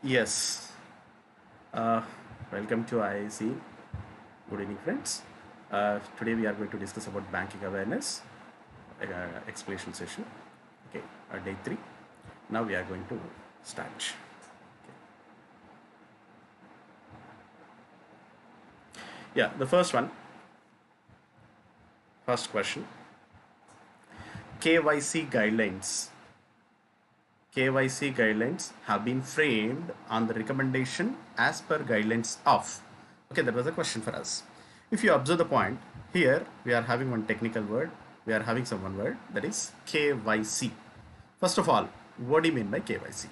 Yes. Uh, Welcome to IACE. Good evening, friends. Today we are going to discuss about banking awareness explanation session. Okay, day 3. Now we are going to start. Yeah, the first one. First question. KYC guidelines. KYC guidelines have been framed on the recommendation as per guidelines of. Okay, that was a question for us. If you observe the point, here we are having one technical word, we are having some one word, that is KYC. First of all, what do you mean by KYC?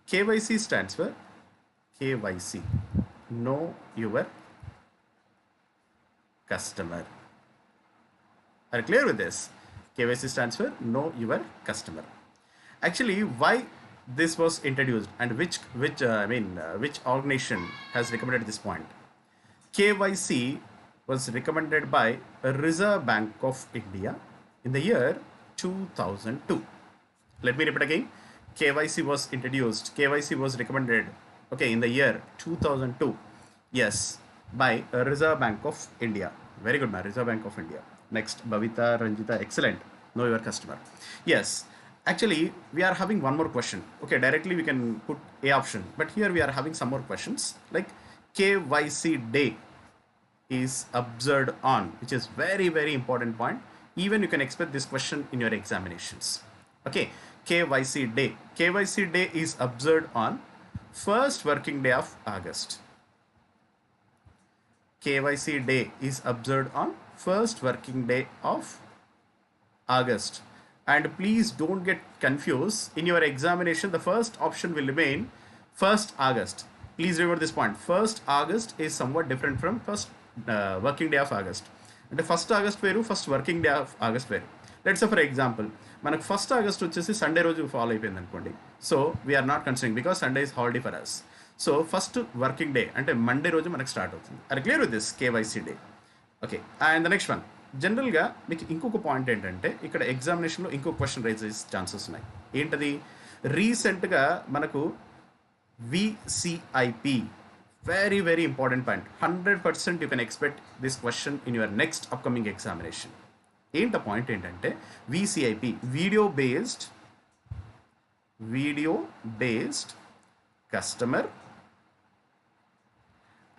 KYC stands for KYC, know your customer. Are you clear with this? KYC stands for know your customer. Actually, why this was introduced and which organization has recommended this point? KYC was recommended by Reserve Bank of India in the year 2002. Let me repeat again. KYC was introduced, KYC was recommended, okay, in the year 2002. Yes, by Reserve Bank of India. Very good, man. Reserve Bank of India. Next, Bhavita, Ranjita, excellent. Know your customer. Yes, actually, we are having one more question. Okay, directly we can put A option, but here we are having some more questions like KYC day is observed on, which is very important point. Even you can expect this question in your examinations. Okay, KYC day. KYC day is observed on first working day of August. KYC day is observed on first working day of August. And please don't get confused. In your examination, the first option will remain 1st August. Please remember this point. 1st August is somewhat different from first working day of August. And the 1st August veru, first working day of August veru. Let's say for example, మనకు 1st August వచ్చేసి Sunday రోజు follow అయిపోయింది అనుకోండి. So we're not considering because Sunday is holiday for us. So first working day అంటే Monday రోజు మనకు start అవుతుంది. అది clear with this KYC day. Okay, and the next one. జనరల్గా మీకు ఇంకొక పాయింట్ ఏంటంటే ఇక్కడ ఎగ్జామినేషన్లో ఇంకొక క్వశ్చన్ రైజ్ చేసే ఛాన్సెస్ ఉన్నాయి. ఏంటది? రీసెంట్గా మనకు VCIP, very important point. 100% you can expect this question in your next upcoming examination. ఏంట పాయింట్ ఏంటంటే VCIP, video based customer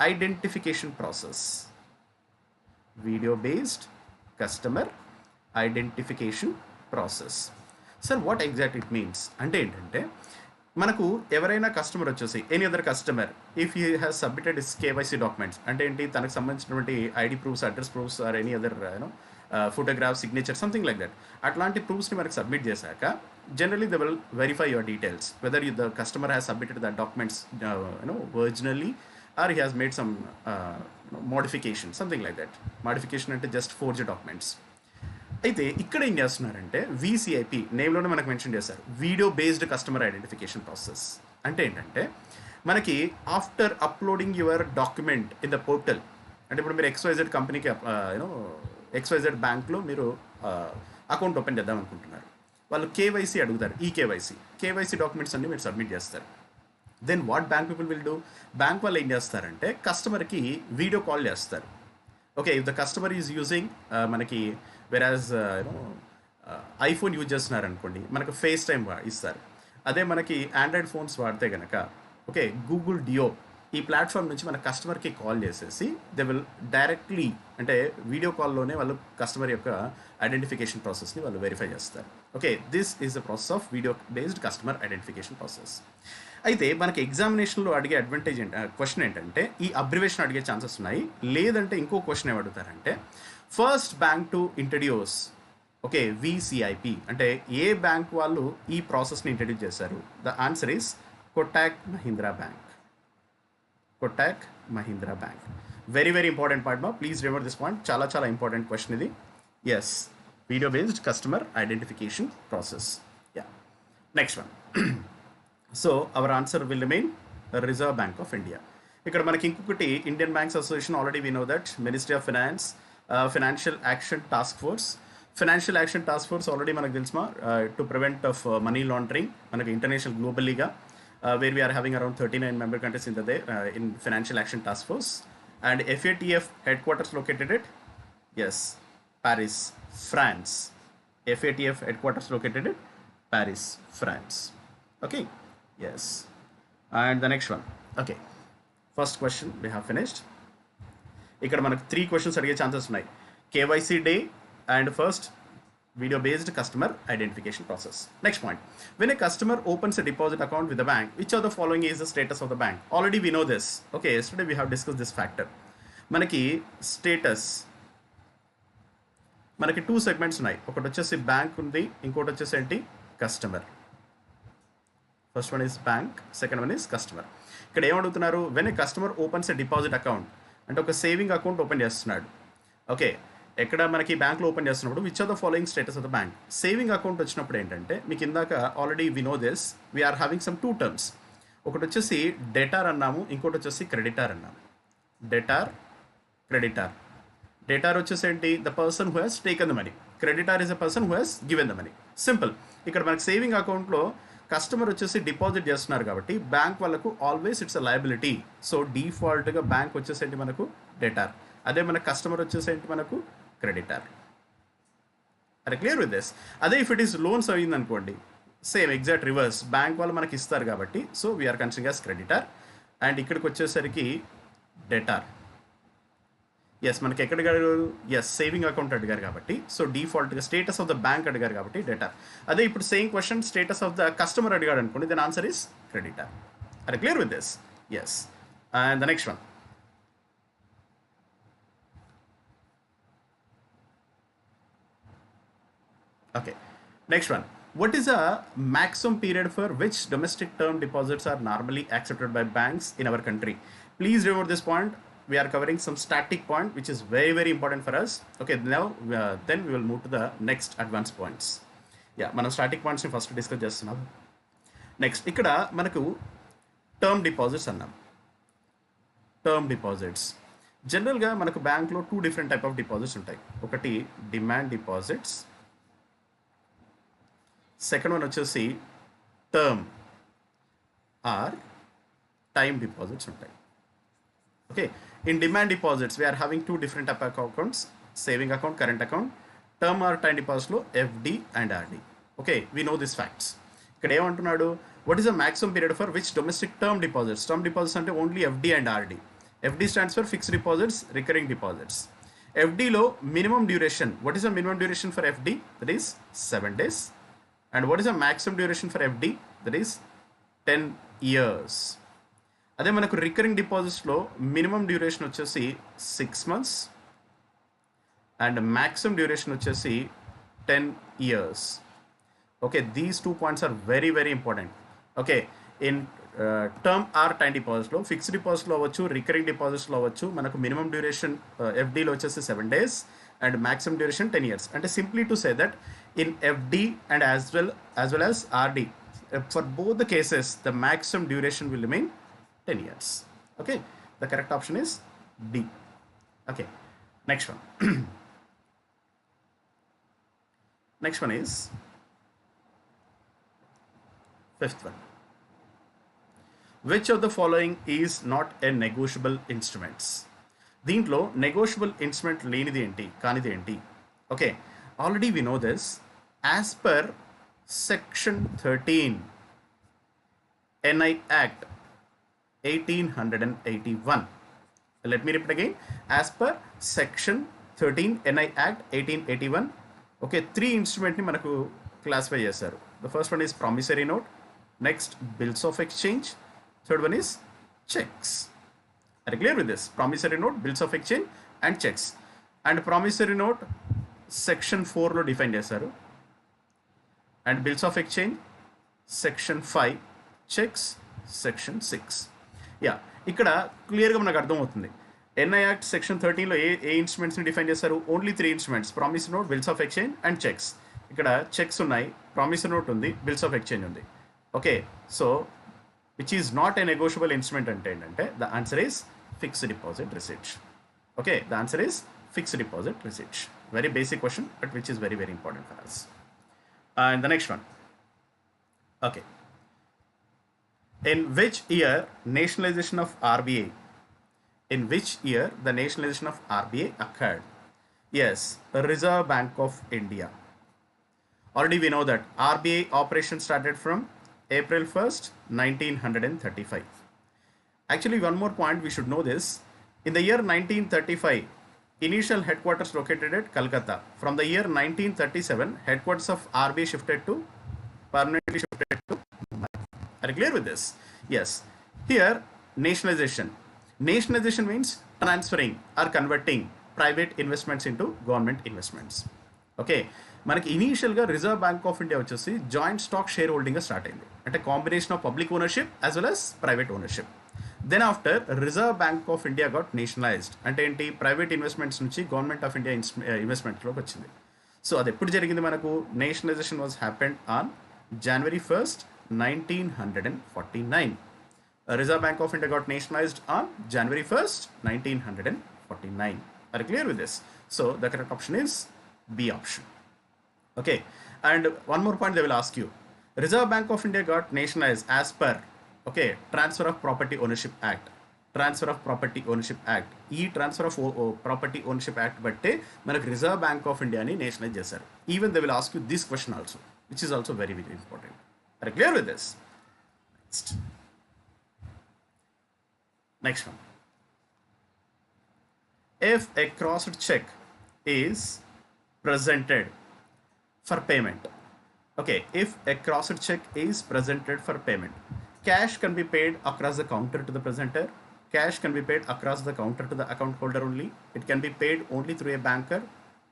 identification process. Video based customer identification process. Sir what exact it means అంటే ఏంటంటే మనకు ఎవరైనా customer వచ్చేసి any other customer if he has submitted is KYC documents అంటే ఏంటి, తనకు సంబంధించినటువంటి ID proofs, address proofs or any other photograph, signature, something like that, అట్లాంటి ప్రూఫ్స్ని మనకు సబ్మిట్ చేశాక generally they will verify your details whether the customer has submitted the documents originally or he has made some modification, something like that. Modification అంటే just forge documents. అయితే ఇక్కడ ఏం చేస్తున్నారంటే VCIP నేమ్లోనే మనకు mention చేశారు, video based customer identification process. అంటే ఏంటంటే మనకి after uploading your document in the portal, అంటే ఇప్పుడు మీరు XYZ కంపెనీకి XYZ బ్యాంక్లో మీరు అకౌంట్ ఓపెన్ చేద్దాం అనుకుంటున్నారు. వాళ్ళు KYC అడుగుతారు, కేవైసీ డాక్యుమెంట్స్ అన్ని మీరు సబ్మిట్ చేస్తారు. Then what bank people will do, bank వాళ్ళు ఏం చేస్తారంటే కస్టమర్కి వీడియో కాల్ చేస్తారు. Okay, if the customer is using మనకి వెరాజ్ ఐఫోన్ యూజ్ చేస్తున్నారు అనుకోండి, మనకు ఫేస్ టైం ఇస్తారు. అదే మనకి ఆండ్రాయిడ్ ఫోన్స్ వాడితే కనుక ఓకే, గూగుల్ డియో ఈ ప్లాట్ఫామ్ నుంచి మన కస్టమర్కి కాల్ చేసేసి దే విల్ డైరెక్ట్లీ అంటే వీడియో కాల్లోనే వాళ్ళు కస్టమర్ యొక్క ఐడెంటిఫికేషన్ ప్రాసెస్ని వాళ్ళు వెరిఫై చేస్తారు. Okay, this is the process of video based customer identification process. అయితే మనకి ఎగ్జామినేషన్లో అడిగే అడ్వాంటేజ్ క్వశ్చన్ ఏంటంటే ఈ అబ్రివేషన్ అడిగే ఛాన్సెస్ ఉన్నాయి. లేదంటే ఇంకో క్వశ్చన్ ఏమడుగుతారంటే first bank to introduce okay VCIP అంటే ఏ బ్యాంక్ వాళ్ళు ఈ ప్రాసెస్ని ఇంట్రడ్యూస్ చేశారు? The answer is Kotak Mahindra bank. Kotak Mahindra bank. Very important point మా, ప్లీజ్ రిమెంబర్ దిస్ పాయింట్. చాలా ఇంపార్టెంట్ క్వశ్చన్ ఇది. Yes, video based customer identification process. Yeah, next one. So our answer will remain reserve bank of India. ఇక్కడ మనకి ఇంకొకటి Indian banks association, already we know that. Ministry of finance, financial action task force. Financial action task force already మనకు తెలుసుమా, to prevent of money laundering, మనకి international గ్లోబల్లీగా where we are having around 39 member countries in the day in Financial Action Task Force. And FATF headquarters located at, yes, Paris, France. FATF headquarters located at Paris, France. Okay, yes. And the next one. Okay, first question we have finished. ఇక్కడ మనకు 3 questions అడిగే chances ఉన్నాయి. KYC day and first video based customer identification process. Next point, when a customer opens a deposit account with a bank, which of the following is the status of the bank? Already we know this. Okay, yesterday we have discussed this factor. మనకి status, మనకి 2 segments ఉన్నాయి. ఒకటి వచ్చేసి bank ఉంది, ఇంకోటి వచ్చేసి ఏంటి, customer. First one is bank, second one is customer. ఇక్కడ ఏమడుగుతున్నారు, when a customer opens a deposit account, అంటే ఒక సేవింగ్ అకౌంట్ ఓపెన్ చేస్తున్నాడు. ఓకే, ఎక్కడ మనకి బ్యాంక్లో ఓపెన్ చేస్తున్నప్పుడు which are the following status of the bank. Saving account వచ్చినప్పుడు ఏంటంటే మీకు ఇందాక already we know this, we're having some 2 terms. ఒకటి వచ్చేసి డెటార్ అన్నాము, ఇంకోటి వచ్చేసి క్రెడిటార్ అన్నాము. Debtor, creditor. డెటార్ వచ్చేసి ఏంటి, the person who has taken the money. Creditor is a person who has given the money. Simple. ఇక్కడ మనకి సేవింగ్ అకౌంట్లో కస్టమర్ వచ్చేసి డిపాజిట్ చేస్తున్నారు కాబట్టి బ్యాంక్ వాళ్ళకు always it's a liability. So డిఫాల్ట్గా బ్యాంక్ వచ్చేసి ఏంటి మనకు డెటార్, అదే మన కస్టమర్ వచ్చేసి ఏంటి మనకు creditor. Are clear with this. అదే ఇఫ్ ఇట్ ఈస్ లోన్స్ అయింది అనుకోండి, సేమ్ ఎగ్జాక్ట్ రివర్స్, బ్యాంక్ వాళ్ళు మనకి ఇస్తారు కాబట్టి so we're considering as creditor. And ఇక్కడికి వచ్చేసరికి డెటార్. ఎస్, మనకి ఎక్కడ అడిగారు, ఎస్ సేవింగ్ అకౌంట్ అడిగారు కాబట్టి సో డిఫాల్ట్గా స్టేటస్ ఆఫ్ ద బ్యాంక్ అడిగారు కాబట్టి డెటార్. అదే ఇప్పుడు same question status of the customer అడిగాడు అనుకోండి, then answer is creditor. Are clear with this. Yes. And the next one. Okay, next one. What is a maximum period for which domestic term deposits are normally accepted by banks in our country? Please remember this point. We are covering some static point which is very very important for us. Okay, now then we will move to the next advanced points. Yeah, మనం static points ని first discuss చేస్తున్నాం. Next ఇక్కడ మనకు term deposits అన్నాం. Term deposits జనరల్గా మనకు బ్యాంక్లో 2 different type of deposits ఉంటాయి. ఒకటి డిమాండ్ డిపాజిట్స్, సెకండ్ వన్ వచ్చేసి టర్మ్ ఆర్ టైమ్ డిపాజిట్స్ ఉంటాయి. Okay, in demand deposits we're having 2 different type of accounts, saving account, current account. Term or time డిపాజిట్స్లో FD and RD. Okay, we know this facts. ఇక్కడ ఏమంటున్నాడు, what is the maximum period for which domestic term deposits. Term deposits అంటే only FD and RD. FD stands for fixed deposits, recurring deposits. ఎఫ్డిలో minimum duration, what is the minimum duration for FD, that is 7 days. And what is the maximum duration for FD? That is 10 years. అదే మనకు recurring డిపాజిట్స్లో minimum duration వచ్చేసి 6 months and maximum duration వచ్చేసి 10 years. Okay, these 2 points are very very important. Okay, in term or time డిపాజిట్స్లో, ఫిక్స్డ్ డిపాజిట్స్లో అవ్వచ్చు, recurring డిపాజిట్స్లో అవ్వచ్చు, మనకు మినిమం డ్యూరేషన్ ఎఫ్డీలో వచ్చేసి 7 days and maximum duration 10 years. And simply to say that in FD and as well as RD, for both the cases the maximum duration will remain 10 years. Okay, the correct option is D. Okay, next one. Next one is fifth one. Which of the following is not a negotiable instruments? దీంట్లో negotiable instrument లేనిది ఏంటి, కానిది ఏంటి? Okay, already we know this. As per section 13 NI Act 1881. Let me repeat again. As per section 13 NI Act 1881. Okay, 3 ఇన్స్ట్రుమెంట్ని మనకు classify చేశారు. The first one is promissory note, next bills of exchange, third one is checks. Are you clear with this? Promissory note, bills of exchange and checks. And promissory note section 4 లో define చేశారు, and bills of exchange section 5, checks section 6. Yeah, ఇక్కడ క్లియర్గా మనకు అర్థమవుతుంది. NI act section 13లో ఏ ఇన్స్ట్రుమెంట్స్ని define చేశారు? Only 3 instruments, promissory note, bills of exchange and checks. ఇక్కడ checks ఉన్నాయి, promissory note ఉంది, బిల్స్ ఆఫ్ ఎక్స్చేంజ్ ఉంది. Okay, so which is not a negotiable instrument అంటే ఏంటంటే the answer is fixed deposit receipt. Okay, the answer is fixed deposit receipt. Very basic question, but which is very very important for us. And the next one. Okay, In which year nationalization of RBI? In which year the nationalization of RBI occurred? Yes, Reserve Bank of India. Already we know that RBI operation started from April 1st, 1935. Actually, one more point we should know this. In the year 1935, initial headquarters located at Calcutta. From the year 1937, headquarters of RBI shifted to permanently shifted to. Are you clear with this? Yes. Here, nationalization. Nationalization means transferring or converting private investments into government investments. Okay, మనకి ఇనీషియల్గా reserve bank of India వచ్చేసి joint stock share హోల్డింగ్గా start అయింది. అంటే combination of public ownership as well as private ownership. Then after reserve bank of India got nationalised. అంటే ఏంటి, private investments నుంచి government of India ఇన్వెస్ట్మెంట్లోకి వచ్చింది. సో అది ఎప్పుడు జరిగింది మనకు? Nationalisation was happened on January 1st, 1949. Reserve Bank of India got nationalized on January 1st, 1949. Are you clear with this? So the correct option is B option. Okay, and one more point they will ask you. Reserve Bank of India got nationalized as per, okay, Transfer of Property Ownership Act. Transfer of Property Ownership Act. ఈ Transfer of Property Ownership Act బట్టే మనకు reserve bank of ఇండియాని nationalise చేశారు. Even they will ask you this question also, which is also very, very important. Are you clear with this? Next one. If a crossed check is presented for payment, okay, if a crossed check is presented for payment, cash can be paid across the counter to the presenter. Cash can be paid across the counter to the account holder only. It can be paid only through a banker.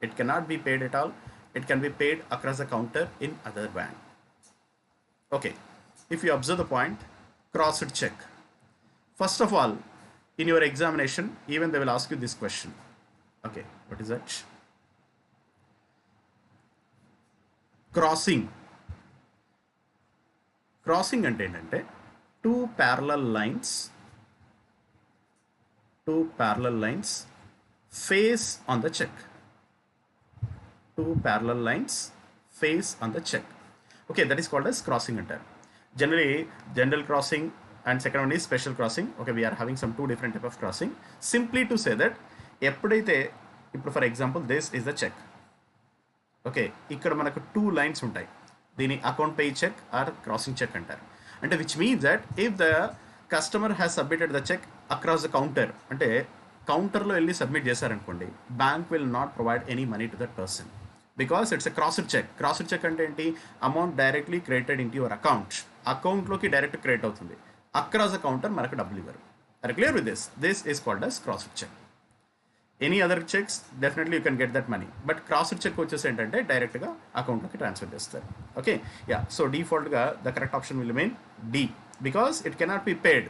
It cannot be paid at all. It can be paid across the counter in other bank. Okay, if you observe the point, crossed check. First of all, in your examination, even they will ask you this question. Okay, what is that? Crossing. Crossing అంటే ఏంటంటే two parallel lines face on the check. Two parallel lines face on the check. Okay, that is called as crossing అంటారు. Generally, general crossing and second one is special crossing. Okay, we are having some two different type of crossing. Simply to say that ఎప్పుడైతే ఇప్పుడు for example this is the cheque. Okay, ఇక్కడ మనకు two lines ఉంటాయి. దీని account pay cheque or crossing cheque అంటారు. అంటే which means that if the customer has submitted the cheque across the counter, అంటే కౌంటర్లో వెళ్ళి సబ్మిట్ చేశారనుకోండి, bank will not provide any money to that person because it's a crossed cheque. Crossed cheque అంటే ఏంటి, amount directly credited in your అకౌంట్లోకి direct credit అవుతుంది. Across the counter మనకు డబ్బులు ఇవ్వరు. Are clear with this? This is called as crossed cheque. Any other cheques definitely you can get that money, but crossed cheque వచ్చేసి ఏంటంటే డైరెక్ట్గా అకౌంట్లోకి transfer చేస్తారు. ఓకే, యా, సో డిఫాల్ట్గా the correct option will remain D because it cannot be paid.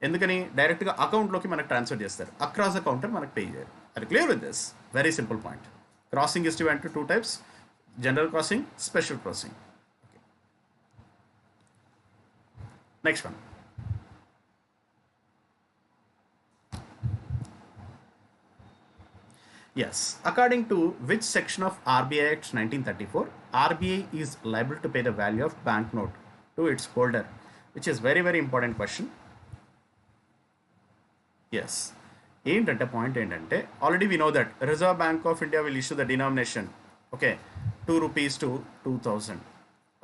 ఎందుకని, డైరెక్ట్గా అకౌంట్లోకి మనకు ట్రాన్స్ఫర్ చేస్తారు, అక్రాస్ ద కౌంటర్ మనకు పే చేయరు. Are clear with this? Very simple point. Crossing is divided into two types: general crossing, special crossing. Okay. Next one. Yes, according to which section of RBI Act 1934, RBI is liable to pay the value of banknote to its holder, which is very, very important question. Yes. ఏంటంటే point ఏంటంటే, already we know that reserve bank of India will issue the denomination, okay, 2 rupees to 2000.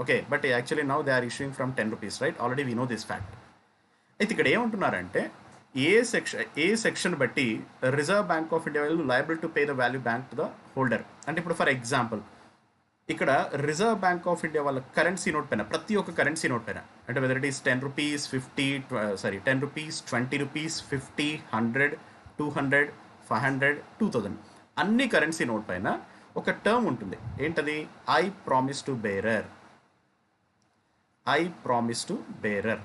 Okay, but actually now they are issuing from 10 rupees, right? Already we know this fact. అయితే ఇక్కడ ఏమంటున్నారంటే ఏ section బట్టి reserve bank of India will liable to pay the value bank to the holder. అంటే ఇప్పుడు for example ఇక్కడ reserve bank of India వాళ్ళ currency note పైన, ప్రతి ఒక్క కరెన్సీ నోట్ పైన, అంటే whether it is 10 rupees, 10 rupees, 20 rupees, 50, 100, 200, 500, 2000, అన్ని కరెన్సీ నోట్ పైన ఒక టర్మ్ ఉంటుంది. ఏంటది? I promise to bearer. I promise to bearer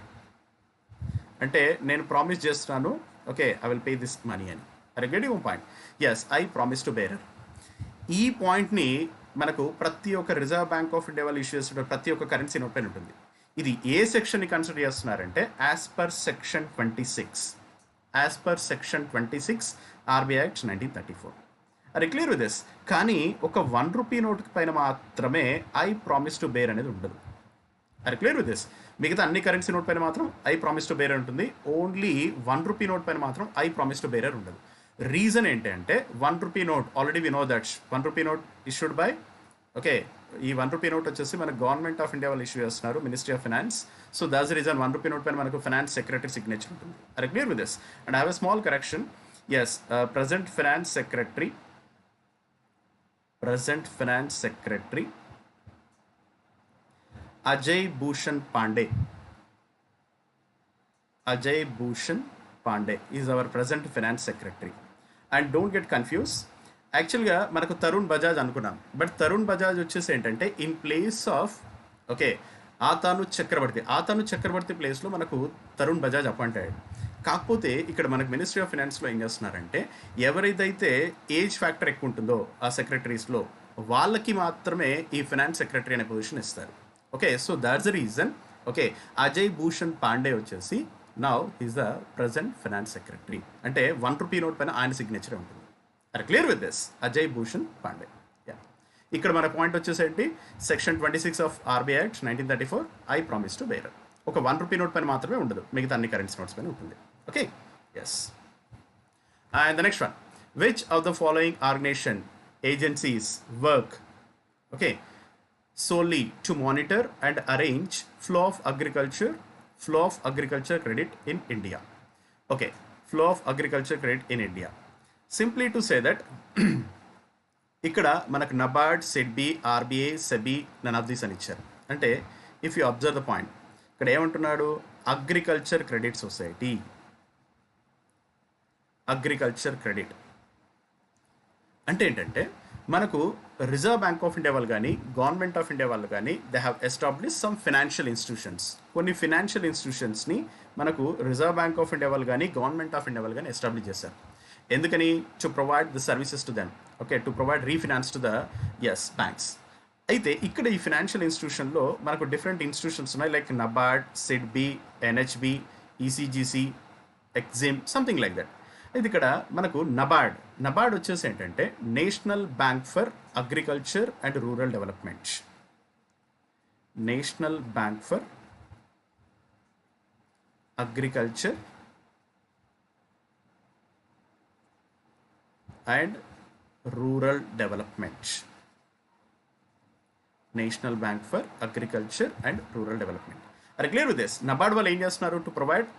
అంటే నేను ప్రామిస్ చేస్తున్నాను, okay, I will pay this money అని. Are get you point? Yes, I promise to bearer. ఈ పాయింట్ని మనకు ప్రతి ఒక్క రిజర్వ్ బ్యాంక్ ఆఫ్ ఇండియా వాళ్ళు ఇష్యూ చేస్తున్న ప్రతి ఒక్క కరెన్సీ నోట్ పైన ఉంటుంది. ఇది ఏ సెక్షన్ని కన్సిడర్ చేస్తున్నారంటే as per section 26, as per section 26 RBI Act 1934. అరే క్లియర్ విత్ దిస్? కానీ ఒక 1 rupee నోట్ పైన మాత్రమే ఐ ప్రామిస్ టు బేర్ అనేది ఉండదు. అరే క్లియర్ విత్ దిస్? మిగతా అన్ని కరెన్సీ నోట్ పైన మాత్రం ఐ ప్రామిస్ టు బేరర్ ఉంటుంది. ఓన్లీ ₹1 నోట్ పైన మాత్రం ఐ ప్రామిస్ టు బేరర్ ఉండదు. రీజన్ ఏంటంటే ₹1 note already we know that ₹1 note issued by okay ఈ ₹1 నోట్ వచ్చేసి మనకు గవర్నమెంట్ ఆఫ్ ఇండియా వాళ్ళు ఇష్యూ చేస్తున్నారు, ministry of finance. So that's the reason ₹1 note పైన మనకు ఫైనాన్స్ సెక్రటరీ సిగ్నేచర్ ఉంటుంది. Are clear with this? And I have a small correction. Yes, present finance secretary Ajay Bhushan Pandey is our present finance secretary. And don't get confused. యాక్చువల్గా మనకు తరుణ్ బజాజ్ అనుకున్నాం, but Tarun Bajaj వచ్చేసి ఏంటంటే in place of okay ఆతాను చక్రవర్తి ప్లేస్లో మనకు Tarun Bajaj appoint అయ్యాడు. కాకపోతే ఇక్కడ మనకు మినిస్ట్రీ ఆఫ్ ఫైనాన్స్లో ఏం చేస్తున్నారంటే ఎవరైతే ఏజ్ ఫ్యాక్టర్ ఎక్కువ ఉంటుందో ఆ సెక్రటరీస్లో వాళ్ళకి మాత్రమే ఈ ఫైనాన్స్ సెక్రటరీ అనే పొజిషన్ ఇస్తారు. Okay, so that's the reason. Okay, Ajay Bhushan Pandey వచ్చేసి now is the present finance secretary. అంటే ₹1 నోట్ పైన ఆయన సిగ్నేచర్ ఉంటుంది. Are clear with this? Ajay Bhushan Pandey. Yeah, ఇక్కడ మన పాయింట్ వచ్చేసేంటి, section 26 of RBI act 1934 I promise to bearer. ఒక ₹1 నోట్ పైన మాత్రమే ఉండదు, మిగతా అన్ని కరెన్సీ నోట్స్ పైన ఉంటుంది. Okay, yes. And the next one, which of the following organisation agencies work okay solely to monitor and arrange flow of agriculture credit in India? Okay, flow of agriculture credit in India. Simply to say that ఇక్కడ మనకు NABARD, SIDBI, RBI, SEBI none of these అని ఇచ్చారు. అంటే if you observe the point, ఇక్కడ ఏమంటున్నాడు, agriculture credit society, agriculture credit అంటే ఏంటంటే మనకు రిజర్వ్ బ్యాంక్ ఆఫ్ ఇండియా వాళ్ళు కానీ గవర్నమెంట్ ఆఫ్ ఇండియా వాళ్ళు కానీ they have establish some financial institutions. కొన్ని ఫైనాన్షియల్ ఇన్స్టిట్యూషన్స్ని మనకు రిజర్వ్ బ్యాంక్ ఆఫ్ ఇండియా వాళ్ళు కానీ గవర్నమెంట్ ఆఫ్ ఇండియా వాళ్ళు కానీ ఎస్టాబ్లిష్ చేశారు. ఎందుకని? To provide the services to them. Okay, to provide refinance to the banks. అయితే ఇక్కడ ఈ ఫైనాన్షియల్ ఇన్స్టిట్యూషన్లో మనకు డిఫరెంట్ ఇన్స్టిట్యూషన్స్ ఉన్నాయి, like NABARD, SIDBI, NHB, ECGC, EXIM, something like that. ఇది ఇక్కడ మనకు నబార్డ్ వచ్చేసి ఏంటంటే national bank for agriculture and rural development. National bank for agriculture and rural development. National bank for agriculture and rural development. Are clear with this? NABARD వాళ్ళు ఏం చేస్తున్నారు, to provide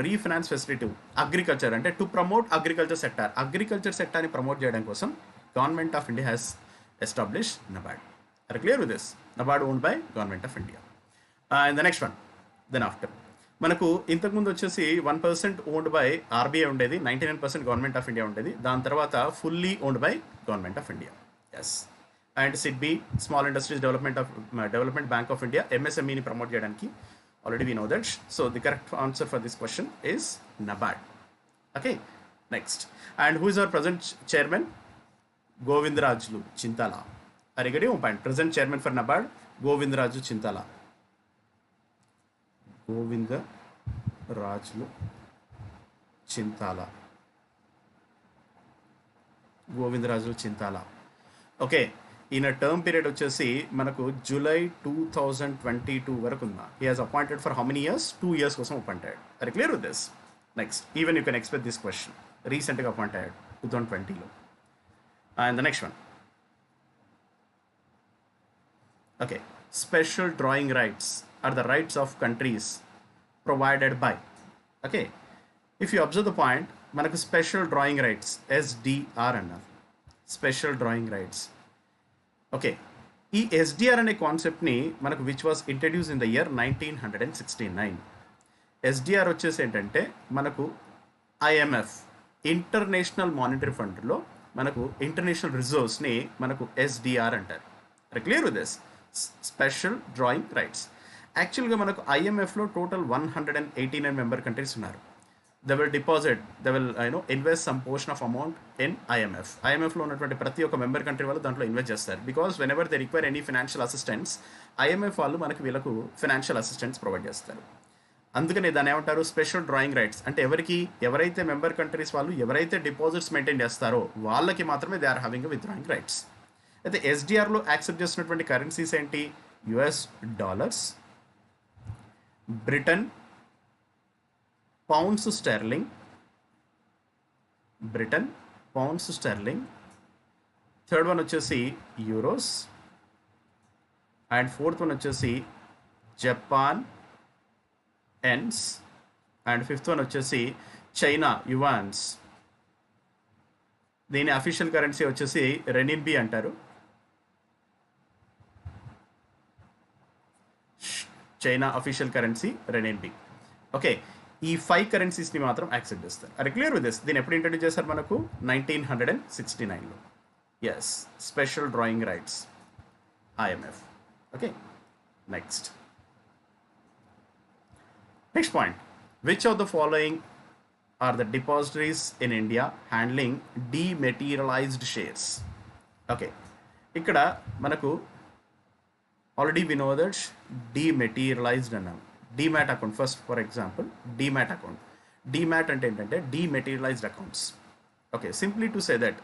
refinance facility agriculture, అంటే to promote agriculture సెక్టార్ని promote చేయడం కోసం government of India has establish NABARD. Are clear with this? NABARD owned by government of India. And the next one, then after మనకు ఇంతకుముందు వచ్చేసి 1% ఓన్డ్ బై ఆర్బీఐ ఉండేది, 99% government of India ఉండేది. దాని తర్వాత fully owned by government of India. Yes. And SIDBI, small industries development bank of India, ఎంఎస్ఎంఈని promote చేయడానికి. Already we know that. So the correct answer for this question is NABARD. Okay, next. And who is our present chairman? Govindrajulu Chintala. Are you getting one point? Present chairman for NABARD, Govindrajulu Chintala. Govindrajulu Chintala. Okay. ఈయన term period వచ్చేసి మనకు July 2022 వరకు ఉందా. He has appointed for how many years? 2 years కోసం appoint అయ్యాడు. Are clear with this? Next, even you can expect this question. రీసెంట్గా appoint అయ్యాడు 2020లో. And the next one, okay, special drawing rights are the rights of countries provided by. Okay, if you observe the point, మనకు special drawing rights SDR అన్నారు. Special drawing rights. Okay, ఈ SDR అనే కాన్సెప్ట్ని మనకు which was introduce in the year 1969. SDR వచ్చేసి ఏంటంటే మనకు IMF, international monetary ఫండ్లో మనకు ఇంటర్నేషనల్ రిజర్వ్స్ని మనకు ఎస్డిఆర్ అంటారు. Clear with this? Special drawing rights. యాక్చువల్గా మనకు ఐఎంఎఫ్లో టోటల్ 189 మెంబర్ కంట్రీస్ ఉన్నారు. they will invest some portion of amount in IMF. IMF లో ఉన్నటువంటి ప్రతి ఒక్క మెంబర్ కంట్రీ వాళ్ళు దాంట్లో ఇన్వెస్ట్ చేస్తారు. Because when ever they require any financial assistance, IMF వాళ్ళు వీళ్ళకు ఫైనాన్షియల్ అసిస్టెన్స్ ప్రొవైడ్ చేస్తారు. అందుకని దాన్ని ఏమంటారు, స్పెషల్ డ్రాయింగ్ రైట్స్. అంటే ఎవరైతే మెంబర్ కంట్రీస్ వాళ్ళు ఎవరైతే డిపాజిట్స్ మెయింటైన్ చేస్తారో వాళ్ళకి మాత్రమే they are having withdrawing rights. అయితే ఎస్డిఆర్లో యాక్సెప్ట్ చేస్తున్నటువంటి కరెన్సీస్ ఏంటి? US dollars, Britain pounds sterling, Britain pounds sterling, third one వచ్చేసి యూరోస్, అండ్ ఫోర్త్ వన్ వచ్చేసి Japan yens, and fifth one వచ్చేసి చైనా యువాన్స్. దీని అఫీషియల్ కరెన్సీ వచ్చేసి రెనిన్బీ అంటారు. China official currency renminbi. Okay, ఈ 5 కరెన్సీస్ని మాత్రం యాక్సెప్ట్ చేస్తారు. అది క్లియర్ విత్ దిస్. దీన్ని ఎప్పుడు ఇంట్రడ్యూస్ చేస్తారు మనకు 1969లో. Yes, special drawing rights, IMF. Okay, next point. Which of the following are the depositories in India handling dematerialised shares? Okay, ఇక్కడ మనకు already we know that dematerialised అన్నాం. Demat account, first for example demat account. Demat అంటే ఏంటంటే dematerialised accounts. Okay, simply to say that,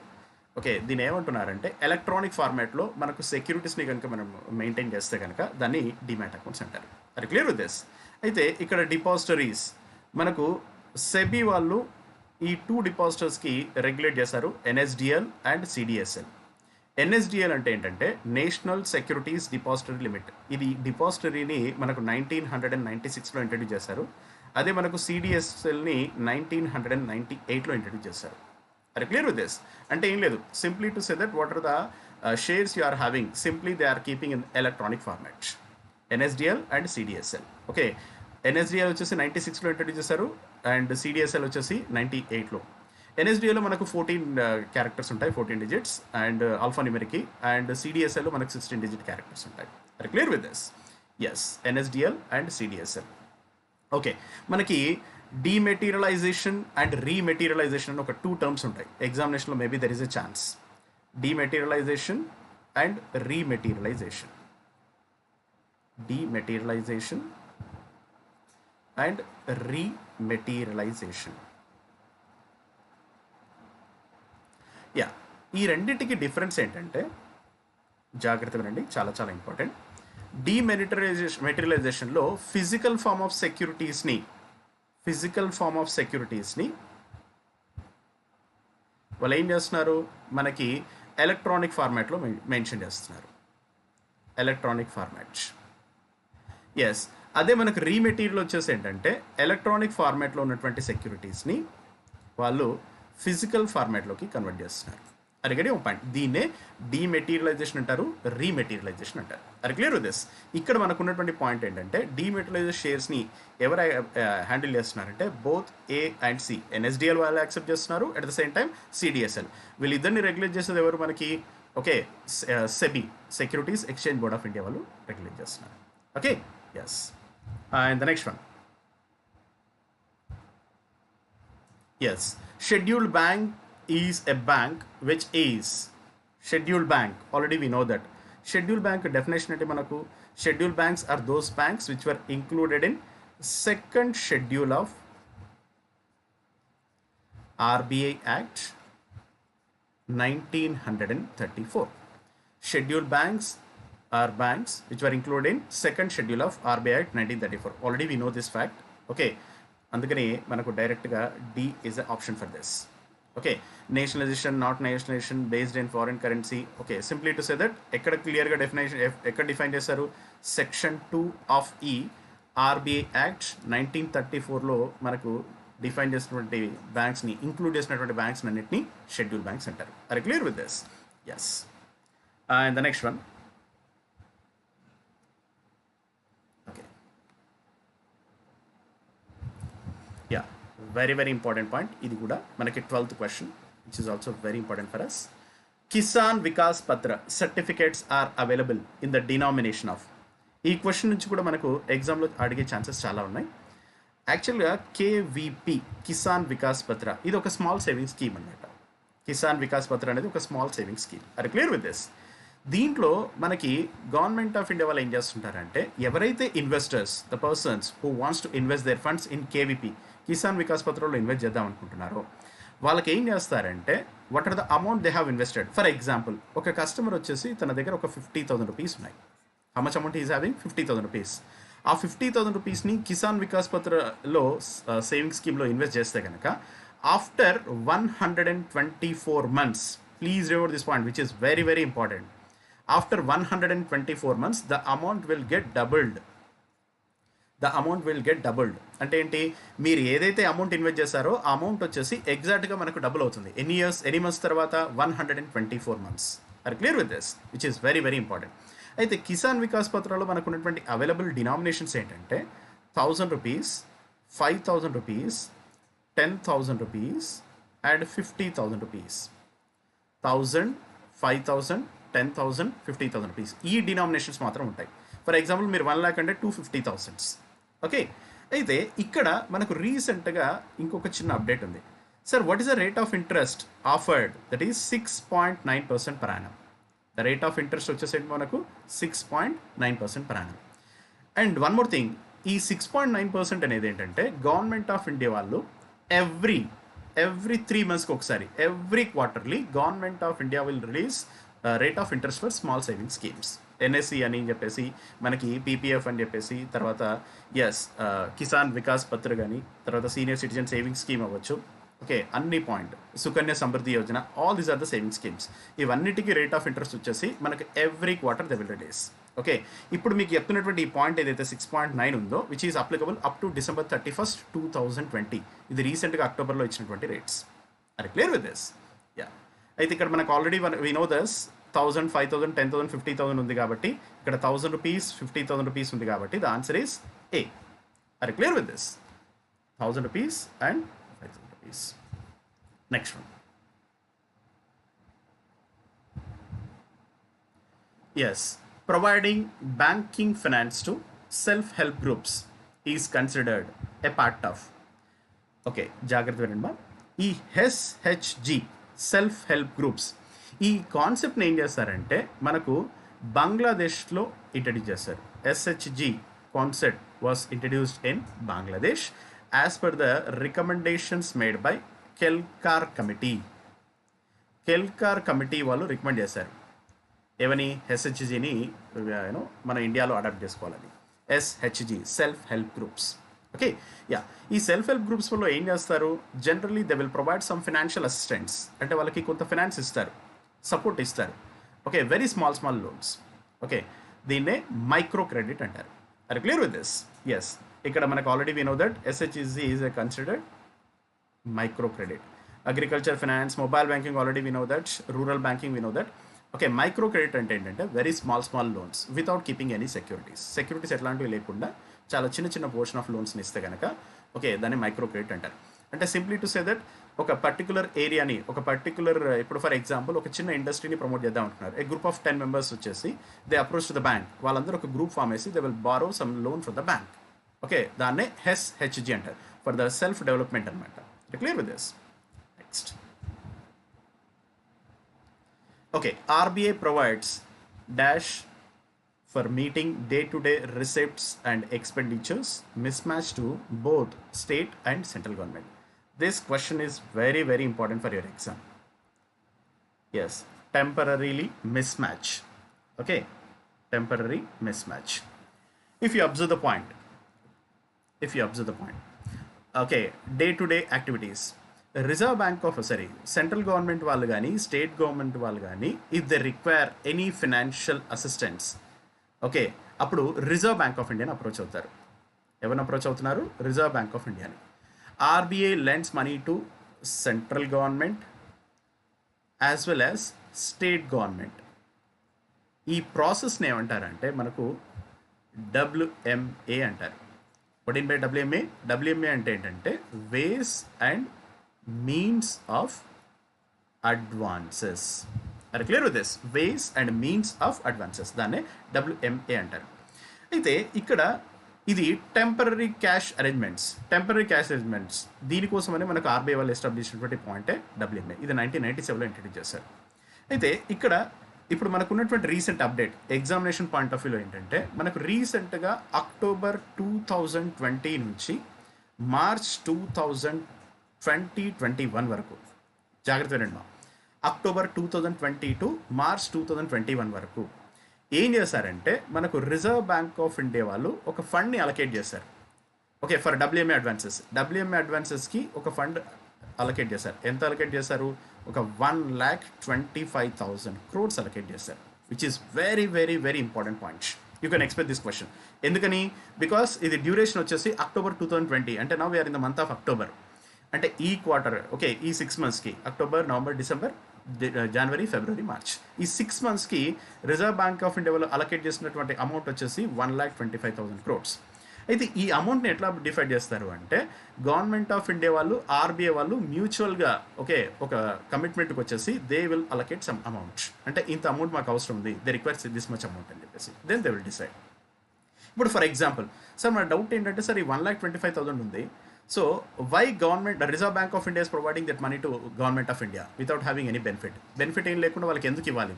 okay, దీని ఏమంటున్నారంటే electronic ఫార్మాట్లో మనకు సెక్యూరిటీస్ని కనుక మనం మెయింటైన్ చేస్తే కనుక దాన్ని డీమ్యాట్ అకౌంట్స్ అంటారు. అది క్లియర్ విత్ దిస్. అయితే ఇక్కడ డిపాజిటరీస్ మనకు సెబీ వాళ్ళు ఈ 2 డిపాజిటర్స్కి రెగ్యులేట్ చేశారు, NSDL అండ్ CDSL. NSDL అంటే ఏంటంటే నేషనల్ సెక్యూరిటీస్ డిపాజిటరీ లిమిట్. ఇది డిపాజిటరీని మనకు 1996లో ఇంట్రడ్యూస్ చేశారు. అదే మనకు CDSLని 1998లో ఇంట్రడ్యూస్ చేశారు. Are you clear with this? అంటే ఏం లేదు, simply to say that what are the shares you are having, simply they are keeping in electronic format. NSDL and CDSL. Okay, NSDL వచ్చేసి 96లో ఇంట్రడ్యూస్ చేశారు అండ్ CDSL వచ్చేసి 98లో. NSDLలో మనకు 14 క్యారెక్టర్స్ ఉంటాయి, 14 digits and alpha numeric, and CDSLలో మనకు 16 డిజిట్ క్యారెక్టర్స్ ఉంటాయి. Are you clear with this? Yes, NSDL and CDSL. Okay, మనకి డీమెటీరియలైజేషన్ అండ్ రీమెటీరియలైజేషన్ అని ఒక 2 టర్మ్స్ ఉంటాయి. ఎగ్జామినేషన్లో maybe there is a chance. Dematerialisation and rematerialisation. Dematerialisation and rematerialisation. Yeah, ఈ రెండింటికి డిఫరెన్స్ ఏంటంటే, జాగ్రత్తగా రండి, చాలా చాలా ఇంపార్టెంట్. డీమెటీరియలైజేషన్లో ఫిజికల్ ఫార్మ్ ఆఫ్ సెక్యూరిటీస్ని వాళ్ళు ఏం చేస్తున్నారు, మనకి ఎలక్ట్రానిక్ ఫార్మాట్లో మెన్షన్ చేస్తున్నారు. Electronic format. ఎస్, అదే మనకు రీమెటీరియల్ వచ్చేసి ఏంటంటే ఎలక్ట్రానిక్ ఫార్మాట్లో ఉన్నటువంటి సెక్యూరిటీస్ని వాళ్ళు ఫిజికల్ ఫార్మాట్లోకి కన్వర్ట్ చేస్తున్నారు. అడిగడి ఒక పాయింట్. దీన్నే డీమెటీరియలైజేషన్ అంటారు, రీమెటీరియలైజేషన్ అంటారు. అది క్లియర్ విత్ దిస్. ఇక్కడ మనకు ఉన్నటువంటి పాయింట్ ఏంటంటే డీమెటీరియలైజేషన్ షేర్స్ని ఎవరు హ్యాండిల్ చేస్తున్నారంటే both A and C. NSDL వాళ్ళు యాక్సెప్ట్ చేస్తున్నారు, at the same time CDSL. వీళ్ళిద్దరిని రెగ్యులేట్ చేసేది ఎవరు మనకి? Okay, SEBI, securities exchange board of India వాళ్ళు రెగ్యులేట్ చేస్తున్నారు. Okay, yes. And the next one. Yes, scheduled bank is a bank which is scheduled bank. Already we know that scheduled bank definition ante manaku scheduled banks are those banks which were included in second schedule of RBI Act 1934. Scheduled banks are banks which were included in second schedule of RBI Act 1934. Already we know this fact. Okay, అందుకని మనకు డైరెక్ట్గా D is the option for this. Okay, nationalisation, not nationalisation, based in foreign currency. Okay, simply to say that ఎక్కడ క్లియర్గా definition ఎక్కడ define చేశారు? Section 2 of ఈ RBI Act 1934లో మనకు డిఫైన్ చేసినటువంటి బ్యాంక్స్ని, ఇంక్లూడ్ చేసినటువంటి బ్యాంక్స్ అన్నింటినీ షెడ్యూల్ బ్యాంక్స్ అంటారు. Are clear with this? Yes. And the next one. Okay, yeah, very very important point. ఇది కూడా మనకి 12th question, which is also very important for us. Kisan Vikas Patra certificates are available in the denomination of. ఈ question నుంచి కూడా మనకు ఎగ్జామ్లో అడిగే chances చాలా ఉన్నాయి. యాక్చువల్గా KVP, కిసాన్ వికాస్ పత్ర, ఇది ఒక స్మాల్ సేవింగ్ స్కీమ్ అనమాట. కిసాన్ వికాస్ పత్ర అనేది ఒక small saving scheme. Are clear with this? దీంట్లో మనకి గవర్నమెంట్ ఆఫ్ ఇండియా వాళ్ళు ఏం చేస్తుంటారంటే, ఎవరైతే investors, the persons who wants to invest their funds in KVP, Kisan Vikas పత్రంలో ఇన్వెస్ట్ చేద్దాం అనుకుంటున్నారో, వాళ్ళకి ఏం చేస్తారంటే, what are the amount they have invested. For example, ఒక కస్టమర్ వచ్చేసి తన దగ్గర ఒక 50,000 రూపీస్ ఉన్నాయి. How much amount is having? 50,000 rupees. ఆ 50,000 రూపీస్ని కిసాన్ వికాస్ పత్రలో సేవింగ్ స్కీమ్లో ఇన్వెస్ట్ చేస్తే కనుక after 124 months, please remember this point which is very very important, after 124 months the amount will get doubled. అంటే ఏంటి, మీరు ఏదైతే అమౌంట్ ఇన్వెస్ట్ చేశారో ఆ అమౌంట్ వచ్చేసి ఎగ్జాక్ట్గా మనకు డబుల్ అవుతుంది. ఎనీ మంత్స్ తర్వాత 124 months. Are clear with this, which is very very important. అయితే కిసాన్ వికాస్ పత్రాలో మనకు ఉన్నటువంటి అవైలబుల్ డినామినేషన్స్ ఏంటంటే 1,000 rupees, 5,000 rupees, 10,000 rupees and 50,000 rupees. 1,000, 5,000, 10,000, 50,000 rupees ఈ డినామినేషన్స్ మాత్రం ఉంటాయి. ఫర్ ఎగ్జాంపుల్ మీరు 1 lakh అంటే 250,000. ఓకే, అయితే ఇక్కడ మనకు రీసెంట్గా ఇంకొక చిన్న అప్డేట్ ఉంది. Sir, what is the rate of interest offered? That is 6.9% per annum. The rate of interest వచ్చేసరికి మనకు 6.9% per annum. And one more thing, ఈ 6.9% అనేది ఏంటంటే గవర్నమెంట్ ఆఫ్ ఇండియా వాళ్ళు ఎవ్రీ 3 monthsకి ఒకసారి, every quarterly government of India will release rate of interest for small saving schemes. NSC అని చెప్పేసి, మనకి పీపీఎఫ్ అని చెప్పేసి, తర్వాత కిసాన్ వికాస్ పత్ర కానీ, తర్వాత సీనియర్ సిటిజన్ సేవింగ్ స్కీమ్ అవ్వచ్చు. ఓకే, అన్ని point, Sukanya Samriddhi Yojana, all these are the saving schemes. ఇవన్నిటికీ రేట్ ఆఫ్ ఇంట్రెస్ట్ వచ్చేసి మనకు every quarter they will release. Okay, ఇప్పుడు మీకు చెప్తున్నటువంటి ఈ పాయింట్ ఏదైతే 6.9 ఉందో, which is applicable up to December 31st, 2020. ఇది రీసెంట్గా అక్టోబర్లో ఇచ్చినటువంటి rates. Are clear with this? Yeah, అయితే ఇక్కడ మనకు ఆల్రెడీ వి నో దస్ 1,000, 5,000, 10,000, 50,000 ఉంది కాబట్టి, ఇక్కడ 1,000 రూపీస్, 50,000 రూపీస్ ఉంది కాబట్టి the answer is A. Are clear with this? 1,000 rupees and 5,000 rupees. Next one. Yes, providing banking finance to self help groups is considered a part of. Okay, జాగ్రత్త వినండి. ఈ SHG self help groups, ఈ కాన్సెప్ట్ని ఏం చేస్తారంటే మనకు బంగ్లాదేశ్లో introduce చేస్తారు. SHG concept was introduced in Bangladesh as per the recommendations made by Kelkar committee. Kelkar committee వాళ్ళు రికమెండ్ చేశారు ఏమని, ఎస్హెచ్జిని మన ఇండియాలో అడాప్ట్ చేసుకోవాలని. SHG self help groups. Okay, yeah, ఈ సెల్ఫ్ హెల్ప్ గ్రూప్స్ వల్ల ఏం చేస్తారు, generally they will provide some financial assistance, అంటే వాళ్ళకి కొంత ఫినాన్స్ ఇస్తారు, సపోర్ట్ ఇస్తారు. Okay, very small loans. Okay, దీన్నే మైక్రో క్రెడిట్ అంటారు. Are clear with this? Yes, ఇక్కడ మనకు already we know that SHG is considered micro credit. Agriculture finance, mobile banking already we know that, rural banking we know that. Okay, micro credit అంటే ఏంటంటే very small loans without keeping any securities ఎట్లాంటివి లేకుండా చాలా చిన్న portion of లోన్స్ని ఇస్తే కనుక, okay, దాన్ని micro credit అంటారు. అంటే సింప్లీ టు సే దట్ ఒక పర్టికులర్ ఏరియాని, ఒక పర్టికులర్, ఇప్పుడు ఫర్ ఎగ్జాంపుల్ ఒక చిన్న ఇండస్ట్రీని ప్రమోట్ చేద్దాం అంటున్నారు. ఏ గ్రూప్ ఆఫ్ 10 members వచ్చేసి they approach to the bank, వాళ్ళందరూ ఒక గ్రూప్ ఫామ్ వేసి they will borrow some loan from the bank. Okay, దాన్నే ఎస్హెచ్జి అంటారు, ఫర్ ద సెల్ఫ్ డెవలప్మెంట్ అనమాట. Clear with this? Next. Okay, RBI provides dash for meeting day-to-day receipts and expenditures mismatched to both state and central government. This question is very very important for your exam. Yes, temporarily mismatch. Okay, temporary mismatch. If you observe the point, okay, day-to-day activities, reserve bank of central government వాళ్ళు కానీ state government వాళ్ళు కానీ if they require any financial assistance, okay, అప్పుడు reserve bank of ఇండియాని approach అవుతారు. ఎవరిని approach అవుతున్నారు? Reserve bank of ఇండియాని. RBI lends money to central government as well as state government. ఈ ప్రాసెస్ని ఏమంటారంటే మనకు WMA అంటారు. What in by WMA? WMA అంటే ఏంటంటే ways and means of advances. Are clear with this? Ways and means of advances, దాన్నే WMA అంటారు. అయితే ఇక్కడ ఇది టెంపరరీ క్యాష్ అరేంజ్మెంట్స్, దీనికోసమని మనకు ఆర్బీఐ వాళ్ళు ఎస్టాబ్లిష్ చేసినటువంటి పాయింటే WMA. ఇది 1997లో ఇంట్రడ్యూస్ చేశారు. అయితే ఇక్కడ ఇప్పుడు మనకు ఉన్నటువంటి recent update examination point of వ్యూలో ఏంటంటే మనకు రీసెంట్గా October 2020 నుంచి March 2021 వరకు, జాగ్రత్త వినండి, October 2020 to March 2021 వరకు ఏం చేశారంటే మనకు రిజర్వ్ బ్యాంక్ ఆఫ్ ఇండియా వాళ్ళు ఒక ఫండ్ని అలొకేట్ చేశారు. ఓకే, ఫర్ డబ్ల్యూఎంఏ అడ్వాన్సెస్కి ఒక ఫండ్ అలొకేట్ చేశారు. ఎంత అలొకేట్ చేశారు? ఒక 1,25,000 crores అలొకేట్ చేశారు, which is very very very important point. You can expect this question. ఎందుకని? బికాస్ ఇది డ్యూరేషన్ వచ్చేసి October 2020, అంటే now we are in the month of October. అంటే ఈ క్వార్టర్, ఓకే, ఈ 6 monthsకి అక్టోబర్, నవంబర్, డిసెంబర్, జనవరి, ఫిబ్రవరి, మార్చ్, ఈ 6 monthsకి రిజర్వ్ బ్యాంక్ ఆఫ్ ఇండియా వాళ్ళు అలొకేట్ చేసినటువంటి అమౌంట్ వచ్చేసి 1,25,000 crores. అయితే ఈ అమౌంట్ని ఎట్లా డిఫైడ్ చేస్తారు అంటే గవర్నమెంట్ ఆఫ్ ఇండియా వాళ్ళు, ఆర్బీఐ వాళ్ళు మ్యూచువల్గా ఓకే ఒక కమిట్మెంట్కి వచ్చేసి they will allocate some amount. అంటే ఇంత అమౌంట్ మాకు అవసరం ఉంది, they requires this much amount అని చెప్పేసి దెన్ దే విల్ డిసైడ్. ఇప్పుడు ఫర్ ఎగ్జాంపుల్ సార్ మన డౌట్ ఏంటంటే సార్ ఈ 1,25,000 ఉంది, so why government reserve bank of India is providing that money to government of India without having any benefit ఏం లేకుండా వాళ్ళకి ఎందుకు ఇవ్వాలి?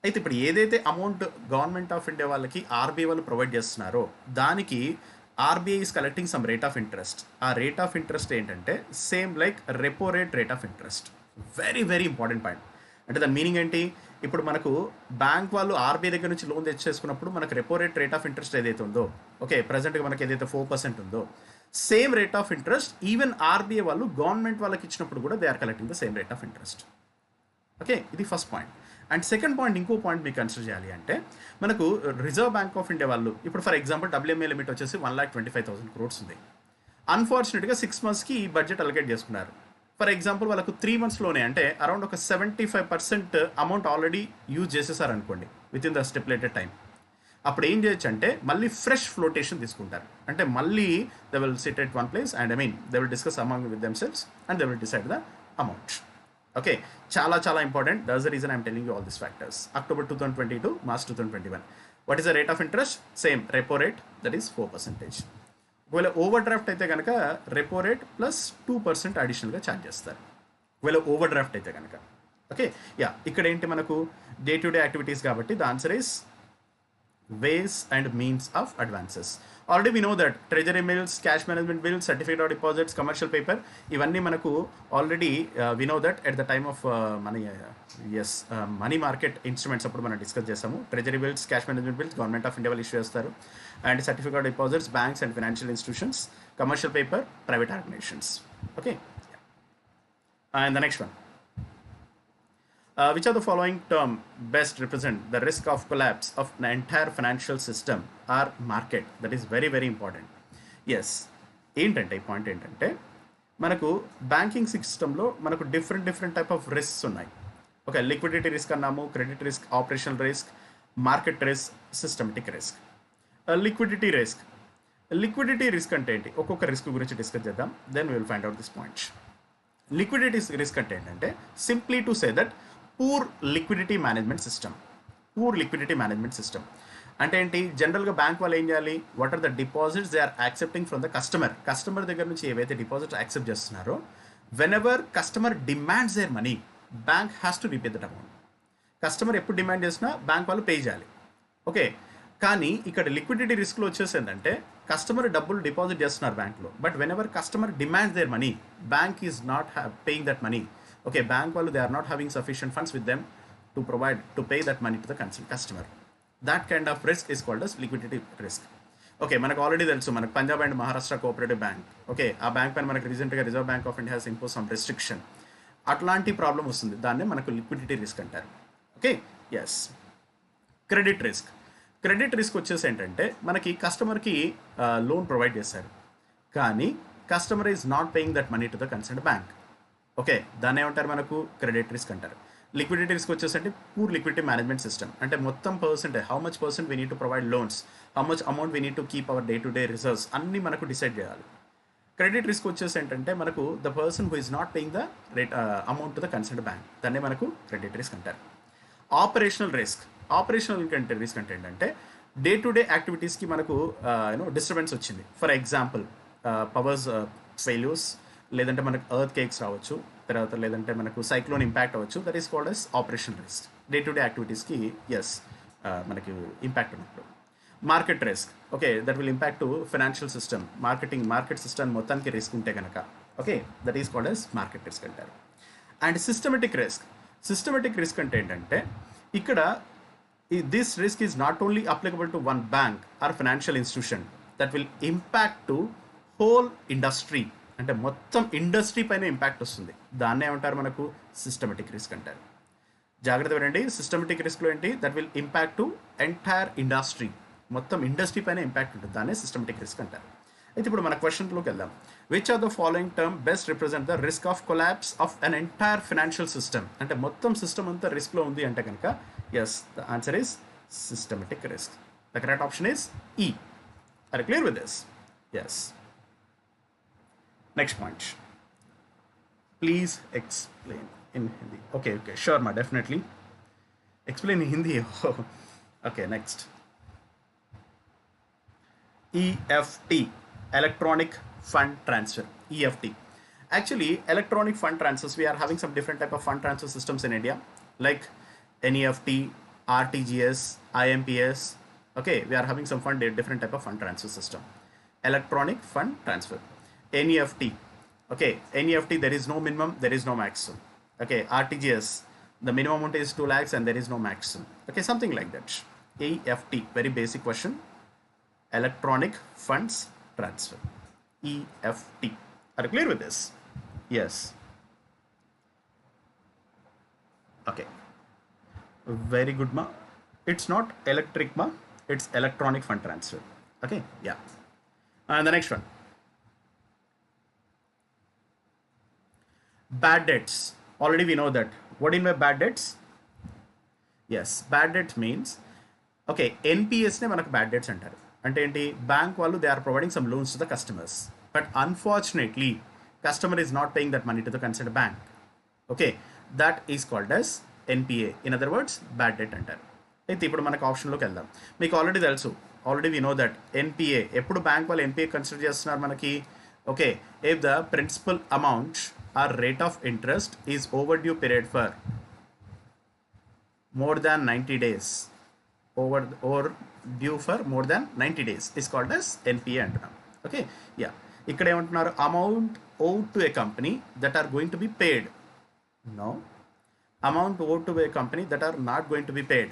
అయితే ఇప్పుడు ఏదైతే అమౌంట్ గవర్నమెంట్ ఆఫ్ ఇండియా వాళ్ళకి ఆర్బీఐ వాళ్ళు ప్రొవైడ్ చేస్తున్నారో దానికి RBI is collecting some rate of interest. ఆ రేట్ ఆఫ్ ఇంట్రెస్ట్ ఏంటంటే same like repo rate of interest. Very very important point. అంటే దాని మీనింగ్ ఏంటి? ఇప్పుడు మనకు బ్యాంక్ వాళ్ళు ఆర్బీఐ దగ్గర నుంచి లోన్ తెచ్చేసుకున్నప్పుడు మనకు రెపో రేట్ ఆఫ్ ఇంట్రెస్ట్ ఏదైతే ఉందో, ఓకే ప్రజెంట్గా మనకి ఏదైతే 4% ఉందో same rate of interest even RBI వాళ్ళు గవర్నమెంట్ వాళ్ళకి ఇచ్చినప్పుడు కూడా they are collecting the same rate of interest. Okay, ఇది first point. And second point, ఇంకో పాయింట్ మీకు కన్సిడర్ చేయాలి అంటే మనకు రిజర్వ్ బ్యాంక్ ఆఫ్ ఇండియా వాళ్ళు ఇప్పుడు ఫర్ ఎగ్జాంపుల్ డబ్ల్యూఎంఏ లిమిట్ వచ్చేసి 1,25,000 crores ఉంది. అన్ఫార్చునేట్గా 6 monthsకి ఈ బడ్జెట్ అలొకేట్ చేసుకున్నారు. ఫర్ ఎగ్జాంపుల్ వాళ్ళకు 3 monthsలోనే అంటే అరౌండ్ ఒక 75% అమౌంట్ ఆల్రెడీ యూజ్ చేసేసారు అనుకోండి with in the stipulated time. అప్పుడు ఏం చేయొచ్చు అంటే మళ్ళీ ఫ్రెష్ ఫ్లోటేషన్ తీసుకుంటారు. అంటే మళ్ళీ they will SIT at one place and they will discuss among with themselves and they will decide the amount. Okay, చాలా చాలా important. That's the reason I'm telling you all this factors. October 2022, March 2021. What is the rate of interest? Same repo rate, that is 4%. ఒకవేళ over draft అయితే కనుక repo rate plus 2% అడిషనల్గా charge చేస్తారు ఒకవేళ over draft అయితే కనుక. Okay, yeah ఇక్కడ ఏంటి మనకు డే టు డే యాక్టివిటీస్ కాబట్టి the answer is ways and means of advances. Already we know that treasury bills, cash management bills, certificate of deposits, commercial paper, ఇవన్నీ మనకు already we know that at the time of money market instruments అప్పుడు మనం discuss చేసాము. Treasury bills, cash management bills government of India వాళ్ళు issue చేస్తారు. And certificate of deposits banks and financial institutions, commercial paper private organisations. Okay, and the next one. Which of the following term best represent the risk of collapse of the entire financial system or market? That is very very important. Yes, ఏంటంటే ఈ point ఏంటంటే మనకు banking సిస్టంలో మనకు different type of risks ఉన్నాయి. Okay, liquidity risk అన్నాము, credit risk, operational risk, market risk, systematic risk. Liquidity risk అంటే ఏంటి? ఒక్కొక్క రిస్క్ గురించి డిస్కస్ చేద్దాం, then we will find out this points. Liquidity risk అంటే ఏంటంటే simply to say that poor liquidity management system అంటే ఏంటి? జనరల్గా బ్యాంక్ వాళ్ళు ఏం చేయాలి? What are the deposits they are accepting from the customer దగ్గర నుంచి ఏవైతే డిపాజిట్స్ యాక్సెప్ట్ చేస్తున్నారో when ever customer demands their money bank has to repay that amount. Customer ఎప్పుడు డిమాండ్ చేసినా బ్యాంక్ వాళ్ళు పే చేయాలి. ఓకే, కానీ ఇక్కడ లిక్విడిటీ రిస్క్లో వచ్చేసి ఏంటంటే కస్టమర్ డబ్బులు డిపాజిట్ చేస్తున్నారు బ్యాంక్లో, but when ever customer demands their money bank is not paying that money. Okay, bank వాళ్ళు they are not having sufficient funds with them to pay that money to the concerned customer. That kind of risk is called as liquidity risk. Okay, మనకు ఆల్రెడీ తెలుసు మనకు Punjab and Maharashtra cooperative bank. Okay, ఆ bank పైన మనకు రీసెంట్గా reserve bank of India has impose some restriction. అట్లాంటి problem వస్తుంది, దాన్నే మనకు లిక్విడిటీ రిస్క్ అంటారు. Okay, yes. క్రెడిట్ రిస్క్ వచ్చేసి ఏంటంటే మనకి కస్టమర్కి లోన్ ప్రొవైడ్ చేశారు, కానీ customer is not paying that money to the concerned bank. Okay, దాన్ని ఏమంటారు? మనకు క్రెడిట్ రిస్క్ అంటారు. లిక్విడిటీ రిస్క్ వచ్చేసంటే పూర్ లిక్విడిటీ మేనేజ్మెంట్ సిస్టమ్ అంటే మొత్తం how much percent we need to provide loans, how much amount we need to keep our day to day reserves అన్నీ మనకు decide చేయాలి. క్రెడిట్ రిస్క్ వచ్చేసి ఏంటంటే మనకు the person who is not paying the amount to the concerned bank, దాన్నే మనకు credit risk అంటారు. Operational risk అంటే ఏంటంటే డే టు డే యాక్టివిటీస్కి మనకు డిస్టర్బెన్స్ వచ్చింది. ఫర్ ఎగ్జాంపుల్ పవర్స్ ఫెయిల్యూర్స్, లేదంటే మనకు ఎర్త్ కేక్స్ రావచ్చు, తర్వాత లేదంటే మనకు సైక్లోన్ ఇంపాక్ట్ అవ్వచ్చు. That is called as operational risk. Day to day యాక్టివిటీస్కి మనకి ఇంపాక్ట్ ఉన్నప్పుడు. Market risk, okay, that will impact to financial system, market system మొత్తానికి రిస్క్ ఉంటే కనుక, okay, that is called as market risk అంటారు. And systematic risk అంటే ఏంటంటే ఇక్కడ this risk is not only applicable to one bank or financial institution, that will impact to whole industry, అంటే మొత్తం industry పైన ఇంపాక్ట్ వస్తుంది. దాన్నే ఏమంటారు మనకు సిస్టమేటిక్ రిస్క్ అంటారు. జాగ్రత్త వినండి, సిస్టమేటిక్ రిస్క్లో ఏంటి, that will impact to entire industry, మొత్తం ఇండస్ట్రీ పైన ఇంపాక్ట్ ఉంటుంది, దాన్నే సిస్టమేటిక్ రిస్క్ అంటారు. అయితే ఇప్పుడు మన క్వశ్చన్లోకి వెళ్దాం. Which are the following term best represent the risk of collapse of an entire financial system, అంటే మొత్తం సిస్టమ్ అంతా రిస్క్లో ఉంది అంటే కనుక yes, the answer is systematic risk. The correct option is E. Are clear with this? Yes. Next point, please explain in Hindi. Okay, sure ma, definitely explain in Hindi. Okay, next, EFT, electronic fund transfer. EFT, actually electronic fund transfers, we are having some different type of fund transfer systems in India, like NEFT, RTGS, IMPS. Okay, we are having some different type of fund transfer system. Electronic fund transfer, NEFT. Okay, NEFT, there is no minimum, there is no maximum. Okay, RTGS, the minimum amount is 2 lakhs and there is no maximum. Okay, something like that. EFT, very basic question. Electronic funds transfer, EFT. Are you clear with this? Yes. Okay, very good ma. It's not electric ma, it's electronic fund transfer. Okay, yeah. And the next one, bad debts. Already we know that. What in my bad debts? Yes, bad debts means, okay, NPS ne manaku bad debts antaru. Ante enti, bank vallu they are providing some loans to the customers, but unfortunately customer is not paying that money to the concerned bank. Okay, that is called as NPA. In other words, bad debt antaru. అయితే ఇప్పుడు మనకు ఆప్షన్లోకి వెళ్దాం. మీకు already తెలుసు, already we know that NPA, ఎప్పుడు bank వాళ్ళు NPA consider చేస్తున్నారు మనకి? Okay, if the principal amount or rate of interest is overdue period for more than 90 days, overdue for more than 90 days is called as NPA అంటున్నాం. Okay, yeah. ఇక్కడ ఏమంటున్నారు, amount owed to a company that are going to be paid. No, amount owed to a company that are not going to be paid.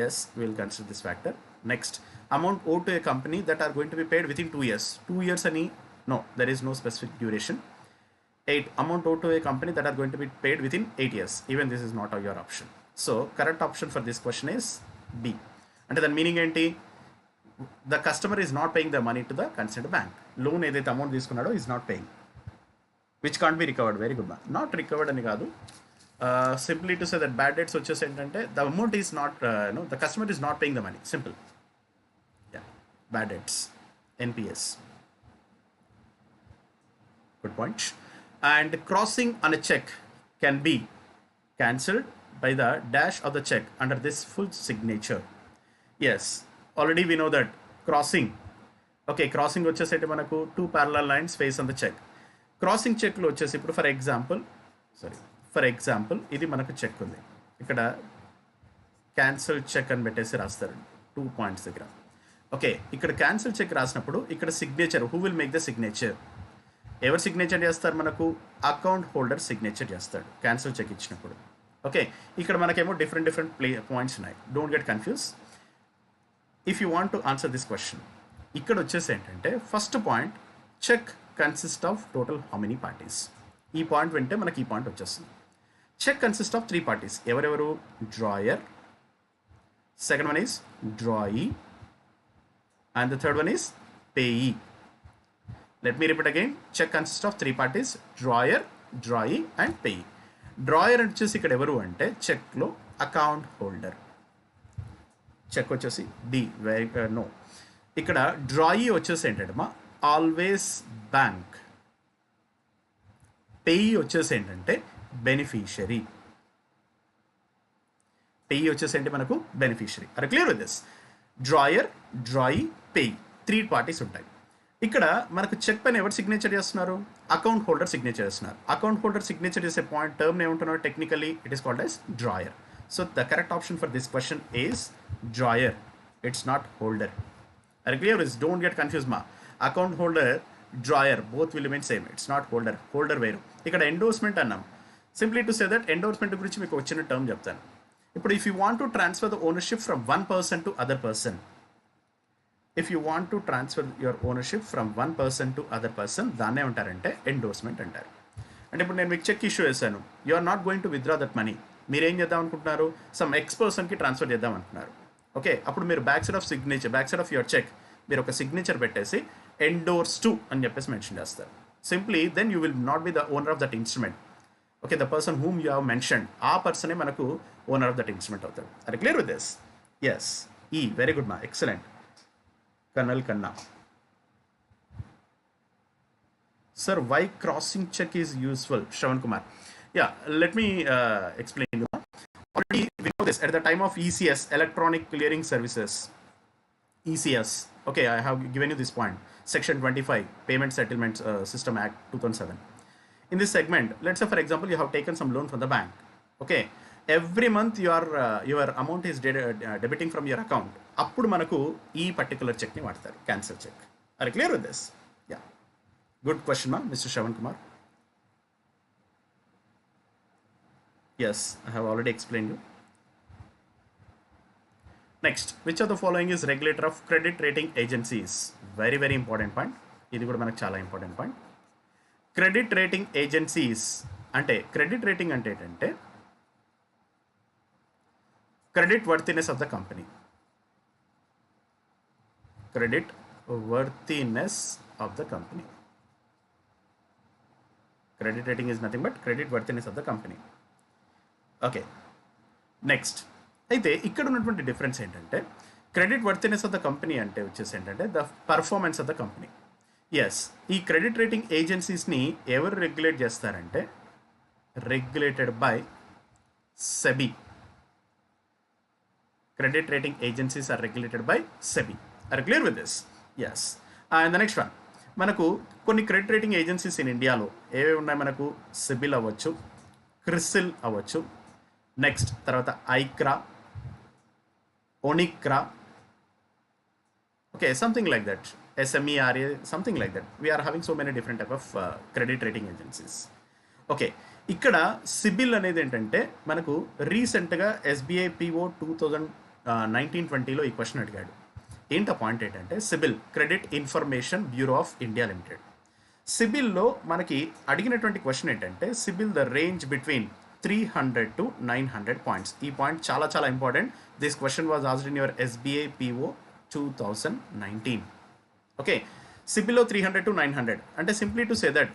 Yes, we will consider this factor. Next, amount owed to a company that are going to be paid within 2 years. 2 years ani, no, there is no specific duration. 8, amount owed to a company that are going to be paid within 8 years. Even this is not your option. So correct option for this question is B. And the meaning enti, the customer is not paying the money to the concerned bank. Loan edaithe amount తీసుకున్నాడో is not paying, which can't be recovered. Very good ma. Not recovered ani kaadu. Simply to say that bad debts వచ్చేసి ఏంటంటే the amount is not, no, the customer is not paying the money. Simple. Yeah, bad debts, NPS. Good point. And crossing on a check can be cancelled by the dash of the check under this full signature. Yes, already we know that crossing. Okay, crossing వచ్చేసి మనకు 2 parallel lines face on the check. Crossing check లో వచ్చేసి ఇప్పుడు for example ఇది మనకు check ఉంది, ఇక్కడ cancel cheque అని పెట్టేసి రాస్తారు 2 పాయింట్స్ దగ్గర. ఓకే, ఇక్కడ క్యాన్సిల్ చెక్ రాసినప్పుడు ఇక్కడ signature, who will make the signature? ఎవరు సిగ్నేచర్ చేస్తారు? మనకు అకౌంట్ హోల్డర్ సిగ్నేచర్ చేస్తాడు క్యాన్సిల్ చెక్ ఇచ్చినప్పుడు. ఓకే, ఇక్కడ మనకేమో డిఫరెంట్ పాయింట్స్ ఉన్నాయి. Don't get confuse if you want to answer this question. ఇక్కడ వచ్చేసి ఏంటంటే first point, cheque consist of total how many parties. ఈ పాయింట్ వింటే మనకి ఈ పాయింట్ వచ్చేస్తుంది. Cheque consist of 3 parties. ఎవరెవరు? Drawer, second one is drawee, and the third one is payee. Let me repeat again. Check consists of 3 parties: drawer, drawee and payee. Drawer వచ్చేసి ఇక్కడ ఎవరు అంటే చెక్లో అకౌంట్ హోల్డర్. చెక్ వచ్చేసి D, no. ఇక్కడ drawee వచ్చేసి ఏంటంటే మా ఆల్వేస్ బ్యాంక్. పేయీ వచ్చేసి ఏంటంటే బెనిఫిషియరీ. పేయీ వచ్చేసి ఏంటి మనకు beneficiary. Are clear with this? Drawer, drawee, payee, 3 parties ఉంటాయి. ఇక్కడ మనకు చెక్ పైన ఎవరు సిగ్నేచర్ చేస్తున్నారు? అకౌంట్ హోల్డర్ సిగ్నేచర్ చేస్తున్నారు. అకౌంట్ హోల్డర్ సిగ్నేచర్ చేసే పాయింట్ టర్మ్ ఏమంటున్నారు? Technically it is called as drawer. So the correct option for this question is drawer. It's not holder. Are clear? Don't get confused ma. Account holder, drawer, both will remain same. It's not holder. Holder వేరు. ఇక్కడ endorsement అన్నాం. Simply to say that endorsement గురించి మీకు వచ్చిన term చెప్తాను. ఇప్పుడు if you want to transfer the ownership from one person to other person, if you want to transfer your ownership from one person to other person, దాన్నే ఉంటారంటే endorsement అంటారు. అంటే ఇప్పుడు నేను మీకు చెక్ ఇష్యూ చేశాను, you are not going to withdraw that money. మీరు ఏం చేద్దాం అనుకుంటున్నారు, సమ్ ఎక్స్ పర్సన్కి ట్రాన్స్ఫర్ చేద్దాం అనుకుంటున్నారు. ఓకే, అప్పుడు మీరు back side of signature, back side of your cheque మీరు ఒక సిగ్నేచర్ పెట్టేసి ఎండోర్స్ టు అని చెప్పేసి మెన్షన్ చేస్తారు. Simply then you will not be the owner of that instrument. Okay, the person whom you have mention, ఆ పర్సనే మనకు owner of that instrument అవుతాడు. Are clear with this? Yes, ఈ very good మా, excellent. Colonel Kanna. Sir, why crossing check is useful? Shravan Kumar. Yeah, let me explain you. Already we know this at the time of ECS, Electronic Clearing Services. ECS. Okay, I have given you this point. Section 25, Payment Settlement System Act 2007. In this segment, let's say for example you have taken some loan from the bank. Okay, every month your amount is debiting from your account. అప్పుడు మనకు ఈ particular చెక్ని వాడతారు, cancel cheque. Are clear with this? Yeah, good question మా mister Shravan Kumar. Yes, I have already explain you. Next, which of the following is regulator of credit rating agencies? Very very important point, ఇది కూడా మనకు చాలా important point. Credit rating agencies అంటే, credit rating అంటే ఏంటంటే credit worthiness of the company. Credit worthiness of the company. Credit rating is nothing but credit worthiness of the company. Okay, next, అయితే ఇక్కడ ఉన్నటువంటి డిఫరెన్స్ ఏంటంటే, credit worthiness of the company అంటే వచ్చేసి ఏంటంటే the performance of the company. Yes, ఈ credit rating ఏజెన్సీస్ని ఎవరు రెగ్యులేట్ చేస్తారంటే, regulated by SEBI. Credit rating agencies are regulated by SEBI. Are clear with this? Yes. And the next one, మనకు కొన్ని credit rating agencies in ఇండియాలో ఏవేవి ఉన్నాయి, మనకు సిబిల్ అవ్వచ్చు, క్రిసిల్ అవ్వచ్చు, నెక్స్ట్ తర్వాత ICRA, ఓనిక్రా, okay, something like that, SMERA, something like that. We're having so many different type of credit rating agencies. Okay, ఇక్కడ సిబిల్ అనేది ఏంటంటే మనకు రీసెంట్గా SBI PO 2019-20లో ఈ క్వశ్చన్ అడిగాడు. ఏంటో పాయింట్ ఏంటంటే, CIBIL, credit information bureau of India limited. సిబిల్లో మనకి అడిగినటువంటి క్వశ్చన్ ఏంటంటే, CIBIL the range between 300 to 900 points. ఈ పాయింట్ చాలా చాలా important. This question was asked in your SBI PO 2019. Okay, సిబిల్లో 300 to 900 అంటే simply to say that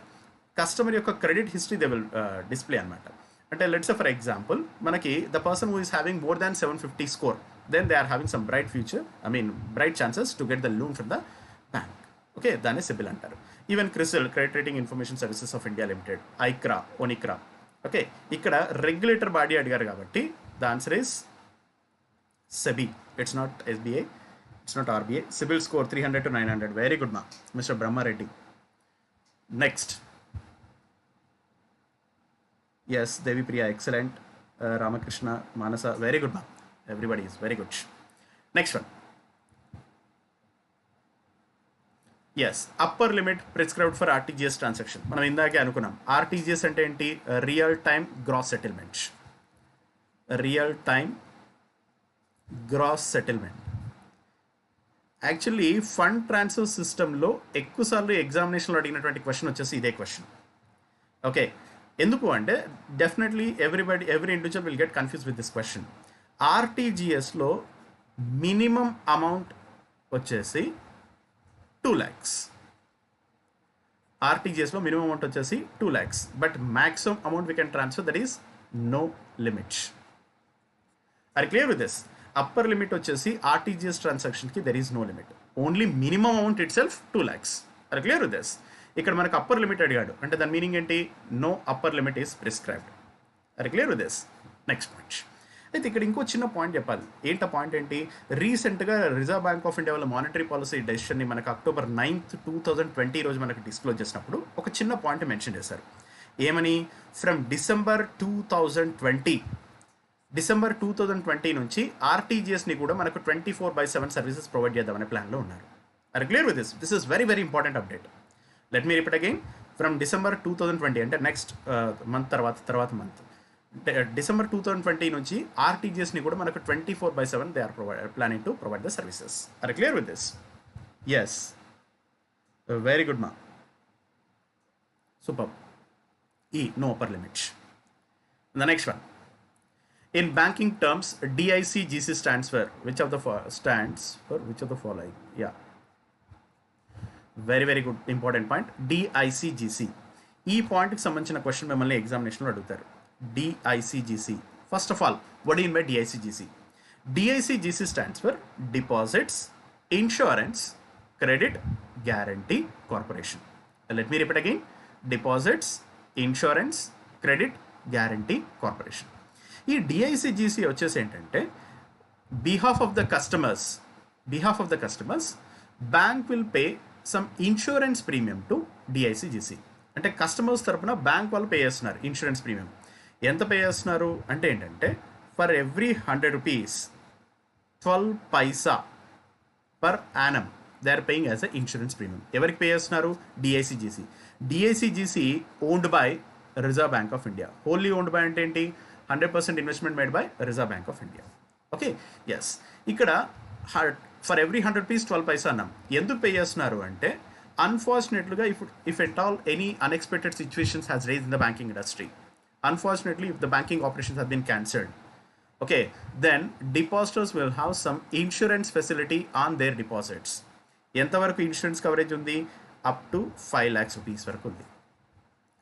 customer యొక్క credit history they will display అనమాట. అంటే లెట్స్ సే ఫర్ ఎగ్జాంపుల్ మనకి the person who is having more than 750 score, then they are having some bright future, bright chances to get the loan from the bank. Okay, దాన్ని CIBIL అంటారు. Even CRISIL, credit rating information services of India limited, ICRA, ఓనిక్రా. Okay, ఇక్కడ regulator body అడిగారు కాబట్టి the answer is SEBI. It's not SBI, it's not RBI. CIBIL score 300 to 900. Very good మా mister Brahmareddy. Next, yes, Devipriya, excellent. Ramakrishna, Manasa, very good మా. Everybody is very good. Next one. Yes, upper limit prescribed for RTGS transaction. మనం ఇందాకే అనుకున్నాం. RTGS అంటే ఏంటి? Real time gross settlement. Real time gross settlement. Actually fund transfer సిస్టంలో ఎక్కువసార్లు ఎగ్జామినేషన్లో అడిగినటువంటి క్వశ్చన్ వచ్చేసి ఇదే క్వశ్చన్. ఓకే, ఎందుకు అంటే definitely every individual will get confuse with this question. ఆర్టీజీఎస్లో మినిమం అమౌంట్ వచ్చేసి 2 lakhs. ఆర్టీజీఎస్లో మినిమం అమౌంట్ వచ్చేసి 2 lakhs, but maximum amount we can transfer, that is no limit. Are clear with this? Upper limit వచ్చేసి RTGS ట్రాన్సాక్షన్కి there is no limit, only minimum amount itself 2 lakhs. Are clear with this? ఇక్కడ మనకు upper limit అడిగాడు అంటే దాని meaning ఏంటి? No upper limit is prescribed. Are clear with this? Next point. అయితే ఇక్కడ ఇంకో చిన్న పాయింట్ చెప్పాలి. ఏంటో పాయింట్ ఏంటి? రీసెంట్గా రిజర్వ్ బ్యాంక్ ఆఫ్ ఇండియా వాళ్ళ మానిటరీ పాలసీ డెసిషన్ని మనకు October 9th, 2020 రోజు మనకు డిస్క్లోజ్ చేసినప్పుడు ఒక చిన్న పాయింట్ మెన్షన్ చేశారు. ఏమని? ఫ్రమ్ డిసెంబర్ 2020 నుంచి ఆర్టీజీఎస్ని కూడా మనకు 24/7 సర్వీసెస్ ప్రొవైడ్ చేద్దామనే ప్లాన్లో ఉన్నారు. Are clear with this? This is very very important update. Let me repeat again. From December 2020 అంటే నెక్స్ట్ మంత్ తర్వాత మంత్ డిసెంబర్ 2020 నుంచి ఆర్టీజీఎస్ని కూడా మనకు 24/7 they are planning to provide the services. Are clear with this? Yes, very good మా, super. No upper limit. The next one. In banking terms, DICGC stands for which of the following? Yeah. Very, very good, important point. DICGC. ఈ పాయింట్కి సంబంధించిన question మిమ్మల్ని ఎగ్జామినేషన్లో అడుగుతారు. DICGC. First of all, what do you mean by DICGC? DICGC stands for Deposits, Insurance, Credit, Guarantee Corporation. Let me repeat again. Deposits, Insurance, Credit, Guarantee Corporation. ఈ DICGC వచ్చేసి ఏంటంటే behalf of the customers bank will pay some insurance premium to DICGC. అంటే customers తరపున bank వాళ్ళు pay చేస్తున్నారు insurance premium. ఎంత pay చేస్తున్నారు అంటే ఏంటంటే for every 100 rupees 12 paisa per annum they are paying as a insurance premium. ఎవరికి పే చేస్తున్నారు? DICGC. DICGC owned by reserve bank of India. Wholly owned by అంటే ఏంటి? 100% investment made by reserve bank of India. Okay, yes. ఇక్కడ for every 100 rupees 12 paisa అన్నాం. ఎందుకు pay చేస్తున్నారు అంటే అన్ఫార్చునేట్లీగా if at all any unexpected situations has raise in the banking industry, unfortunately if the banking operations have been cancelled, okay, then depositors will have some insurance facility on their deposits. ఎంతవరకు insurance coverage ఉంది? Up to 5 lakhs rupees వరకు ఉంది.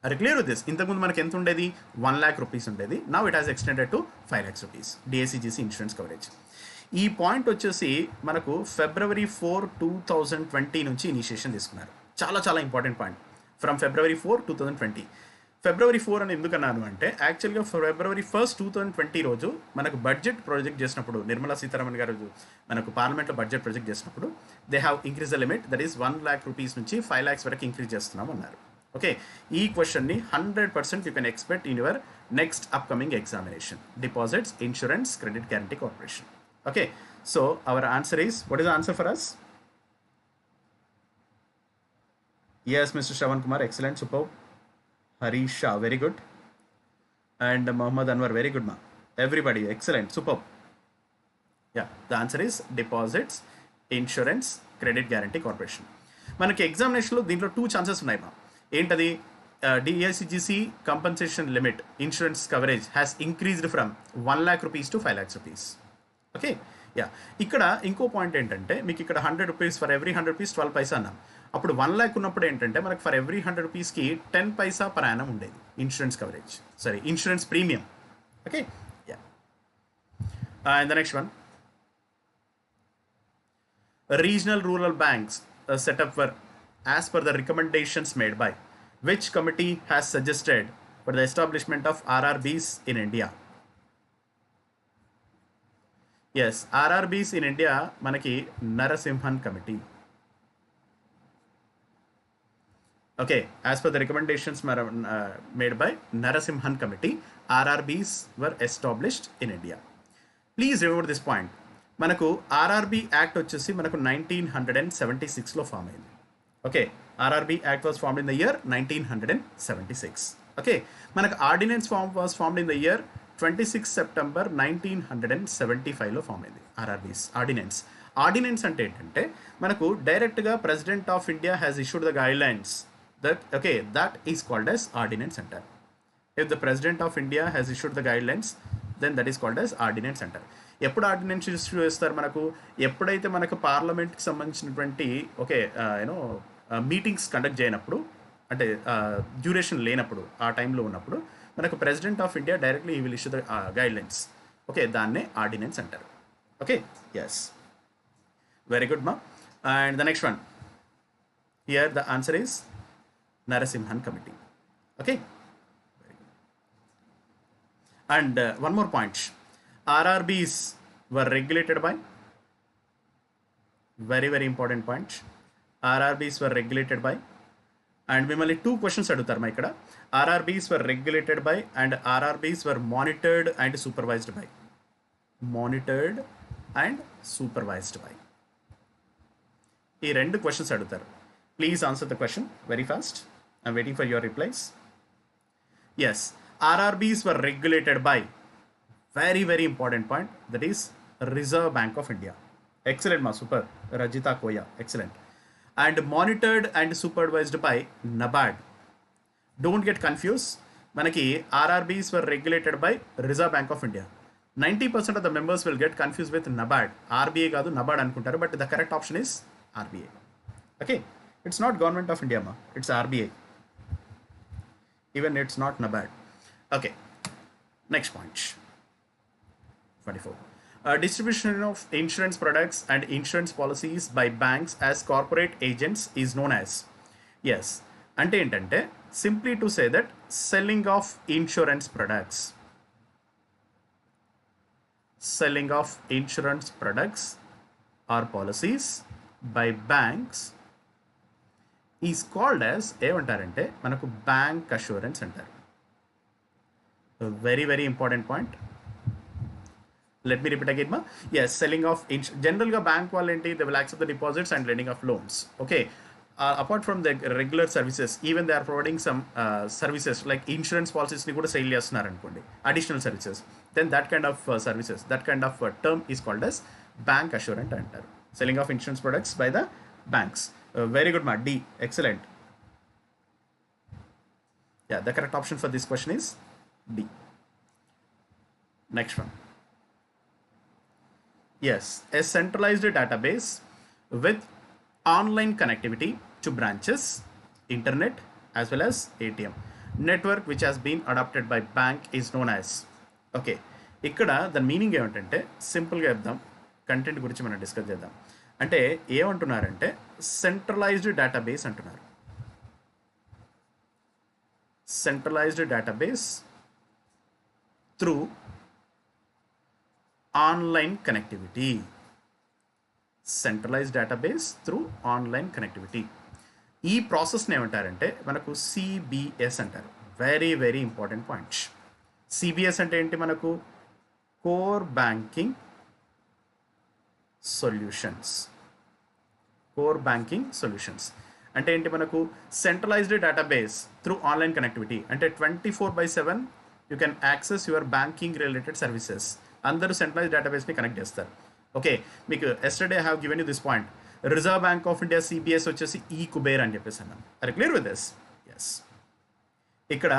Are clear with this? ఇంతకుముందు మనకి ఎంత ఉండేది? 1 lakh rupees ఉండేది. Now it has extended to 5 lakhs rupees DICGC insurance coverage. ఈ పాయింట్ వచ్చేసి మనకు February 4, 2020 నుంచి ఇనిషియేషన్ తీసుకున్నారు. చాలా చాలా important point. From February 4, 2020. February 4 అని ఎందుకన్నాను అంటే యాక్చువల్గా February 1, 2020 రోజు మనకు బడ్జెట్ ప్రాజెక్ట్ చేసినప్పుడు నిర్మలా సీతారామన్ గారు మనకు పార్లమెంట్లో బడ్జెట్ ప్రాజెక్ట్ చేసినప్పుడు they have increase the limit, that is 1 lakh rupees నుంచి 5 lakhs వరకు ఇంక్రీజ్ చేస్తున్నాం అన్నారు. ఓకే, ఈ క్వశ్చన్ని 100% you can expect in your next upcoming examination. Deposits, insurance, credit guarantee corporation. Okay, so our answer is, what is the answer for us? Yes, Mr. Shravan Kumar, excellent, superb. Harisha, very good. And Muhammad Anwar, very good, ma. Everybody, excellent, superb. Yeah, the answer is deposits, insurance, credit guarantee corporation. మనకి ఎగ్జామినేషన్లో దీంట్లో 2 chances ఉన్నాయి మా. ఏంటది? DICGC compensation limit insurance coverage has increased from 1 lakh rupees to 5 lakhs rupees. Okay, yeah. ఇక్కడ ఇంకో point ఏంటంటే మీకు ఇక్కడ 100 rupees for every 100 rupees 12 paisa అన్నాం. అప్పుడు 1 lakh ఉన్నప్పుడు ఏంటంటే మనకు ఫర్ ఎవ్రీ 100 రూపీస్కి 10 పైసా పర్ యానం ఉండేది insurance coverage, sorry insurance premium. Okay, yeah. And the next one, regional rural banks setup for as per the recommendations made by which committee has suggested for the establishment of RRBs in India? Yes, RRBs in India మనకి Narasimhan committee. Okay, as per the recommendations made by Narasimhan Committee, RRBs were established in India. Please remember this point. మనకు RRB Act వచ్చేసి మనకు 1976లో form అయింది. Okay, RRB Act was formed in the year 1976. Okay, మనకు ordinance was formed in the year 26 September 1975లో form అయింది RRBs ordinance. Ordinance అంటే ఏంటంటే మనకు డైరెక్ట్గా president of India has issued the guidelines. That is called as ordinance center. If the president of India has issued the guidelines, then that is called as ordinance center. ఎప్పుడు ordinance issue చేస్తారు? మనకు ఎప్పుడైతే మనకు పార్లమెంట్కి సంబంధించినటువంటి meetings conduct చేయనప్పుడు, అంటే duration లేనప్పుడు, ఆ టైంలో ఉన్నప్పుడు మనకు ప్రెసిడెంట్ ఆఫ్ ఇండియా డైరెక్ట్లీ ఈ will issue the guidelines. Okay, దాన్నే ఆర్డినెన్స్ అంటారు. ఓకే, ఎస్, వెరీ గుడ్ మా. And the next one, here the answer is Narasimhan Committee. Okay, and one more point, RRBs were regulated by, very very important point, RRBs were regulated by, and మిమ్మల్ని 2 questions అడుగుతారు మా ఇక్కడ. RRBs were regulated by and RRBs were monitored and supervised by. Monitored and supervised by, ఈ 2 questions అడుగుతారు. Please answer the question very fast. I'm waiting for your replies. Yes, RRBs were regulated by, very important point, that is Reserve Bank of India. Excellent ma, super. Rajita Koya, excellent. And monitored and supervised by NABARD. Don't get confused, manaki RRBs were regulated by Reserve Bank of India. 90% of the members will get confused with NABARD. RBI కాదు NABARD అనుకుంటారు, but the correct option is RBI. Okay, it's not Government of India ma, it's RBI. Even it's not NABARD. Okay, next point. 24. Distribution of insurance products and insurance policies by banks as corporate agents is known as. Yes, అంటే ఏంటంటే simply to say that selling of insurance products or policies by banks is called as ఏమంటారంటే మనకు bank assurance అంటారు. Very important point. Let me repeat again ma. Yes, selling of general ga bank వాళ్ళు ఏంటి, they will accept the deposits and lending of loans. Okay, apart from the regular services, even they are providing some services like insurance policies ni kuda sell చేస్తున్నారు అనుకోండి, additional services, then that kind of services, that kind of term is called as bank assurance అంటారు. Selling of insurance products by the banks. Very good ma, D, excellent. Yeah, the correct option for this question is D. Next one. Yes, a centralized database with online connectivity to branches, internet as well as ATM network which has been adopted by bank is known as. Okay, ఇక్కడ దాని meaning ఏమంటే సింపుల్గా చెప్దాం, content గురించి మనం discuss చేద్దాం. అంటే ఏమంటున్నారంటే సెంట్రలైజ్డ్ డేటాబేస్ అంటున్నారు. Centralised database through online connectivity. Centralised database through online connectivity. ఈ ప్రాసెస్ని ఏమంటారంటే మనకు సిబిఎస్ అంటారు. Very important point. సిబిఎస్ అంటే ఏంటి, మనకు core banking solutions. Core banking solutions అంటే ఏంటి, మనకు centralised database through online connectivity అంటే 24/7 you can access your banking related services. అందరూ సెంట్రలైజ్ డేటాబేస్ని కనెక్ట్ చేస్తారు. ఓకే, మీకు yesterday have given you this point. Reserve bank of India CBS వచ్చేసి ఈ కుబేర్ అని చెప్పేసి అన్నాం. Are clear with this? Yes. ఇక్కడ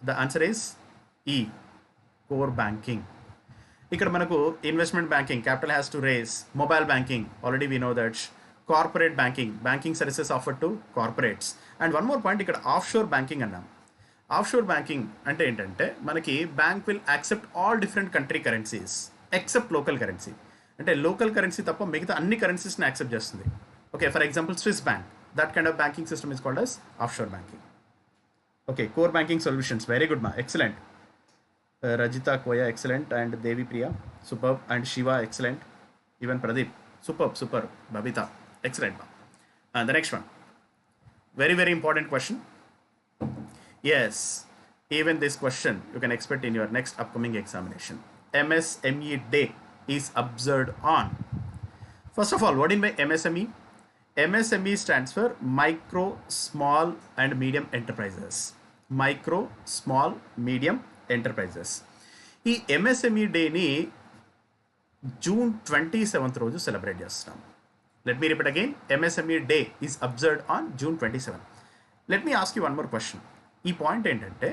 ద ఆన్సర్ ఈస్ ఈ కోర్ బ్యాంకింగ్. ఇక్కడ మనకు investment banking, capital has to raise, mobile banking already we know that, corporate banking, banking services offer to corporates. And one more point, ఇక్కడ offshore banking అన్నాం. Offshore banking అంటే ఏంటంటే మనకి bank will accept all different country currencies except local currency. అంటే local currency తప్ప మిగతా అన్ని కరెన్సీస్ని యాక్సెప్ట్ చేస్తుంది. Okay, for example Swiss bank, that kind of banking system is called as offshore banking. Okay, core banking solutions, very good మా, excellent. Rajita Koya, excellent, and Devi Priya, superb, and Shiva, excellent. Even Pradeep, superb. Babita, excellent. And the next one, very important question. Yes, even this question you can expect in your next upcoming examination. MSME Day is observed on. First of all, what do you mean by MSME? MSME stands for micro, small, and medium enterprises. Micro, small, medium enterprises. ఈ MSME డేని June 27th రోజు celebrate చేస్తున్నాం. Let me repeat again, MSME day is observed on June 27th. Let me ask you one more question. ఈ point ఏంటంటే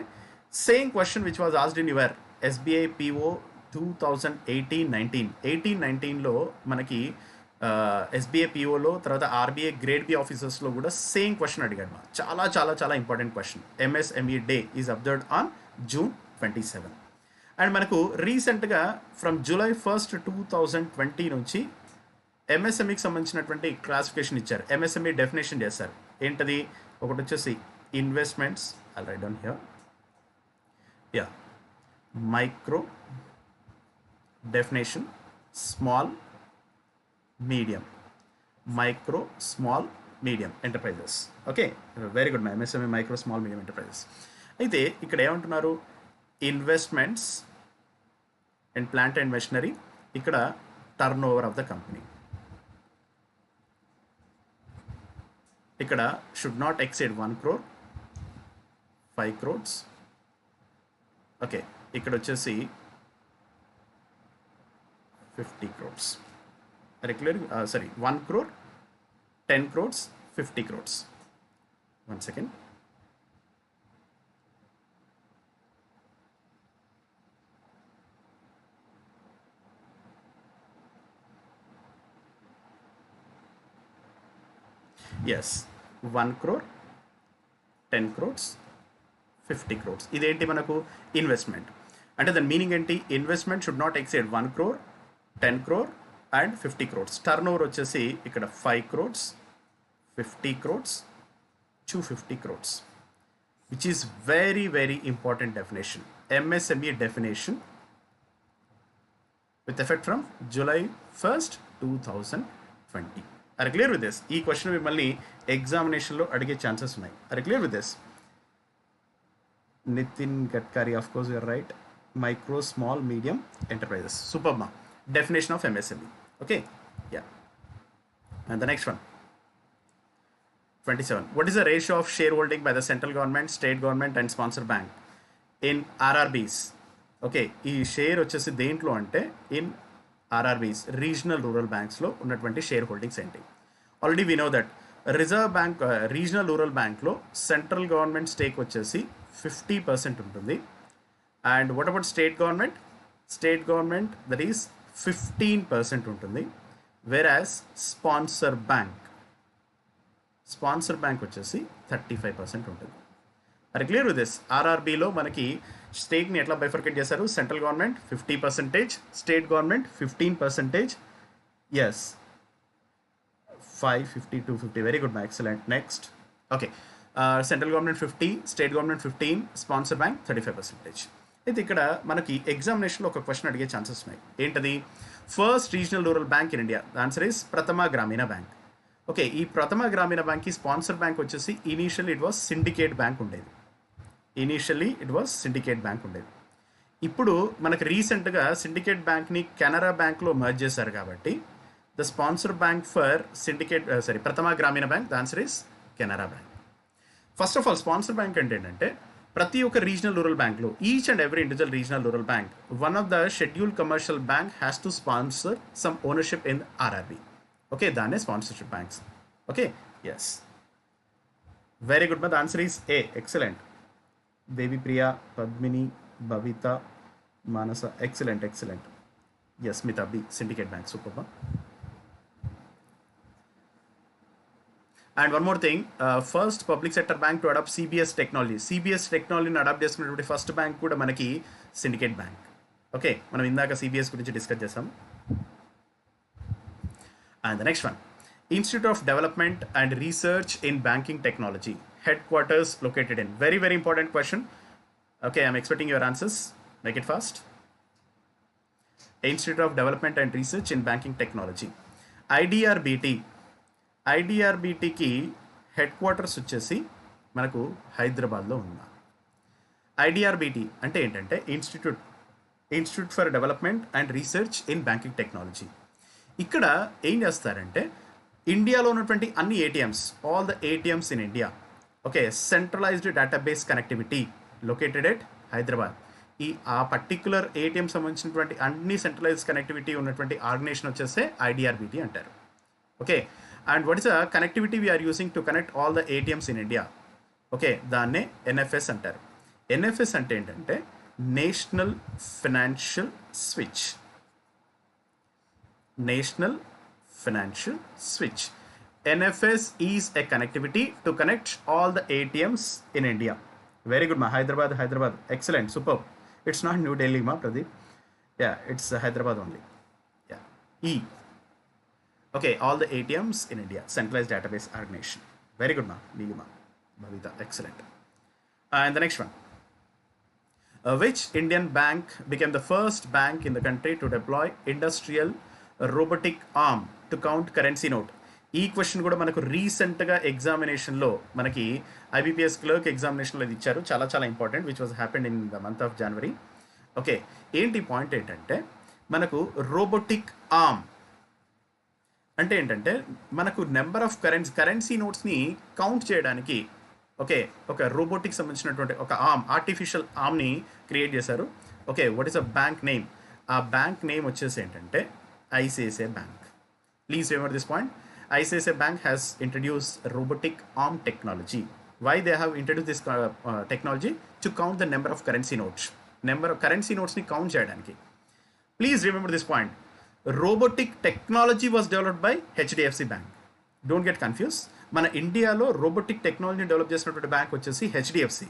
same question which was asked in your SBI PO 2018-19. 18-19లో మనకి SBI పిఓలో, తర్వాత RBI grade B ఆఫీసర్స్లో కూడా same question అడిగాడు. చాలా important question. MSME day is observed on June 27. And మనకు రీసెంట్గా from July 1st, 2020 నుంచి ఎంఎస్ఎంఈకి సంబంధించినటువంటి క్లాసిఫికేషన్ ఇచ్చారు. ఎంఎస్ఎంఈ డెఫినేషన్ చేశారు. ఏంటది? ఒకటి వచ్చేసి investments, I write down here, micro definition, small medium, micro small medium enterprises. Okay, very good. MSME micro small medium enterprises. అయితే ఇక్కడ ఏమంటున్నారు, investments and plant and machinery, ఇక్కడ turnover of the company, ఇక్కడ should not exceed 1 crore, 5 crores, okay, ఇక్కడ వచ్చేసి 50 crores. Regular, sorry, 1 crore, 10 crores, 50 crores. One second. Yes, 1 crore, 10 crores, 50 crores. ఇదేంటి మనకు investment అంటే దాని మీనింగ్ ఏంటి? Investment should not exceed 1 crore, 10 crore and 50 crores. Turn over వచ్చేసి ఇక్కడ 5 crores, 50 crores, 250 crores, which is very very important definition. MSME definition with effect from July 1st, 2020. Are you clear with this? ఈ question మిమ్మల్ని ఎగ్జామినేషన్లో అడిగే chances ఉన్నాయి. Are you clear with this? Nitin Gadkari, of course you are right. Micro, small, medium enterprises. Superb. Definition of MSME. Okay, yeah. And the next one, 27. What is the ratio of shareholding by the central government, state government and sponsor bank in RRBs? Okay, ఈ share వచ్చేసి దేంట్లో అంటే in RRBs, regional rural బ్యాంక్స్లో ఉన్నటువంటి share holdings ఏంటి? Already we know that reserve bank regional rural బ్యాంక్లో central government stake వచ్చేసి 50% ఉంటుంది. And what about state government? State government that is 15% ఉంటుంది. వెరాస్ స్పాన్సర్ బ్యాంక్ వచ్చేసి 35% ఉంటుంది. అది క్లియర్ విత్ దిస్. ఆర్ఆర్బీలో మనకి స్టేట్ని ఎట్లా బైఫర్కేట్ చేశారు? Central government 50%, state government 15%. Yes, 5, 50, 250. Very good, excellent. Next, okay, central government 50, state government 15, sponsor bank 35%. అయితే ఇక్కడ మనకి ఎగ్జామినేషన్లో ఒక క్వశ్చన్ అడిగే ఛాన్సెస్ ఉన్నాయి. ఏంటది? First regional rural bank in India. The answer is ప్రథమ గ్రామీణ బ్యాంక్. ఓకే, ఈ ప్రథమ గ్రామీణ బ్యాంక్కి స్పాన్సర్ బ్యాంక్ వచ్చేసి initially it was syndicate bank ఉండేది. ఇప్పుడు మనకి రీసెంట్గా సిండికేట్ బ్యాంక్ని కెనరా బ్యాంక్లో మర్జ్ చేశారు కాబట్టి the sponsor bank for Prathama Grameena bank, the answer is Canara bank. First of all sponsor bank అంటే ఏంటంటే ప్రతి ఒక్క రీజనల్ రూరల్ బ్యాంక్లో each and every individual regional rural bank one of the scheduled commercial bank has to sponsor some ownership in RRB. Okay, దాన్నే sponsorship banks. Okay, yes, very good. The answer is A. Excellent. Devi Priya, Padmini, Bhavitha, Manasa, excellent. Yes, Smitha B, Syndicate bank. Super. And one more thing, first public sector bank to adopt CBS టెక్నాలజీని adopt చేసుకున్నటువంటి first bank కూడా మనకి syndicate bank. Okay, మనం ఇందాక CBS గురించి discuss చేసాం. And the next one, institute of development and research in banking technology, headquarters located in. Very very important question. Okay, I'm expecting your answers. Make it fast. Institute of development and research in banking technology, ఐడిఆర్బిటికి headquarters వచ్చేసి మనకు హైదరాబాద్లో ఉన్న. IDRBT అంటే ఏంటంటే institute for development and research in banking technology. ఇక్కడ ఏం చేస్తారంటే ఇండియాలో ఉన్నటువంటి అన్ని ATMs, all the ATMs in India, okay, centralised database connectivity located at Hyderabad. ఆ పర్టిక్యులర్ ఏటీఎం సంబంధించినటువంటి అన్ని సెంట్రలైజ్ కనెక్టివిటీ ఉన్నటువంటి ఆర్గనైజేషన్ వచ్చేస్తే ఐడిఆర్బిటి అంటారు. ఓకే, and what is the connectivity we are using to connect all the ATMs in India? Okay, దాన్నే NFS అంటారు. NFS అంటే ఏంటంటే national financial switch. NFS is a connectivity to connect all the ATMs in India. Very good, ma. Hyderabad. Excellent, superb. It's not New Delhi, ma, Pradeep. Yeah, it's Hyderabad only. Yeah. E. Okay, all the ATMs in India, centralized database organization. Very good, ma. Nilima, Bhavita, excellent. And the next one, which Indian bank became the first bank in the country to deploy industrial robotic arm to count currency note? ఈ question కూడా మనకు రీసెంట్గా ఎగ్జామినేషన్లో మనకి IBPS clerk ఎగ్జామినేషన్లో ఇది ఇచ్చారు. చాలా చాలా important, which was happened in the month of January. Okay, ఏంటి పాయింట్ ఏంటంటే మనకు రోబోటిక్ ఆర్మ్ అంటే ఏంటంటే మనకు నెంబర్ ఆఫ్ కరెన్సీ నోట్స్ని కౌంట్ చేయడానికి ఓకే, ఒక రోబోటిక్ సంబంధించినటువంటి ఒక ఆర్టిఫిషియల్ ఆర్మ్ని క్రియేట్ చేశారు. Okay, what is a bank name? ఆ బ్యాంక్ నేమ్ వచ్చేసి ఏంటంటే ICICI bank. Please remember this point. ICICI Bank has introduced robotic arm technology. Why they have introduced this technology? To count the number of currency notes. Number of currency notes ni count cheyadaniki. Please remember this point. Robotic technology was developed by HDFC Bank. Don't get confused. మన ఇండియాలో robotic technology develop చేసినటువంటి bank వచ్చేసి HDFC.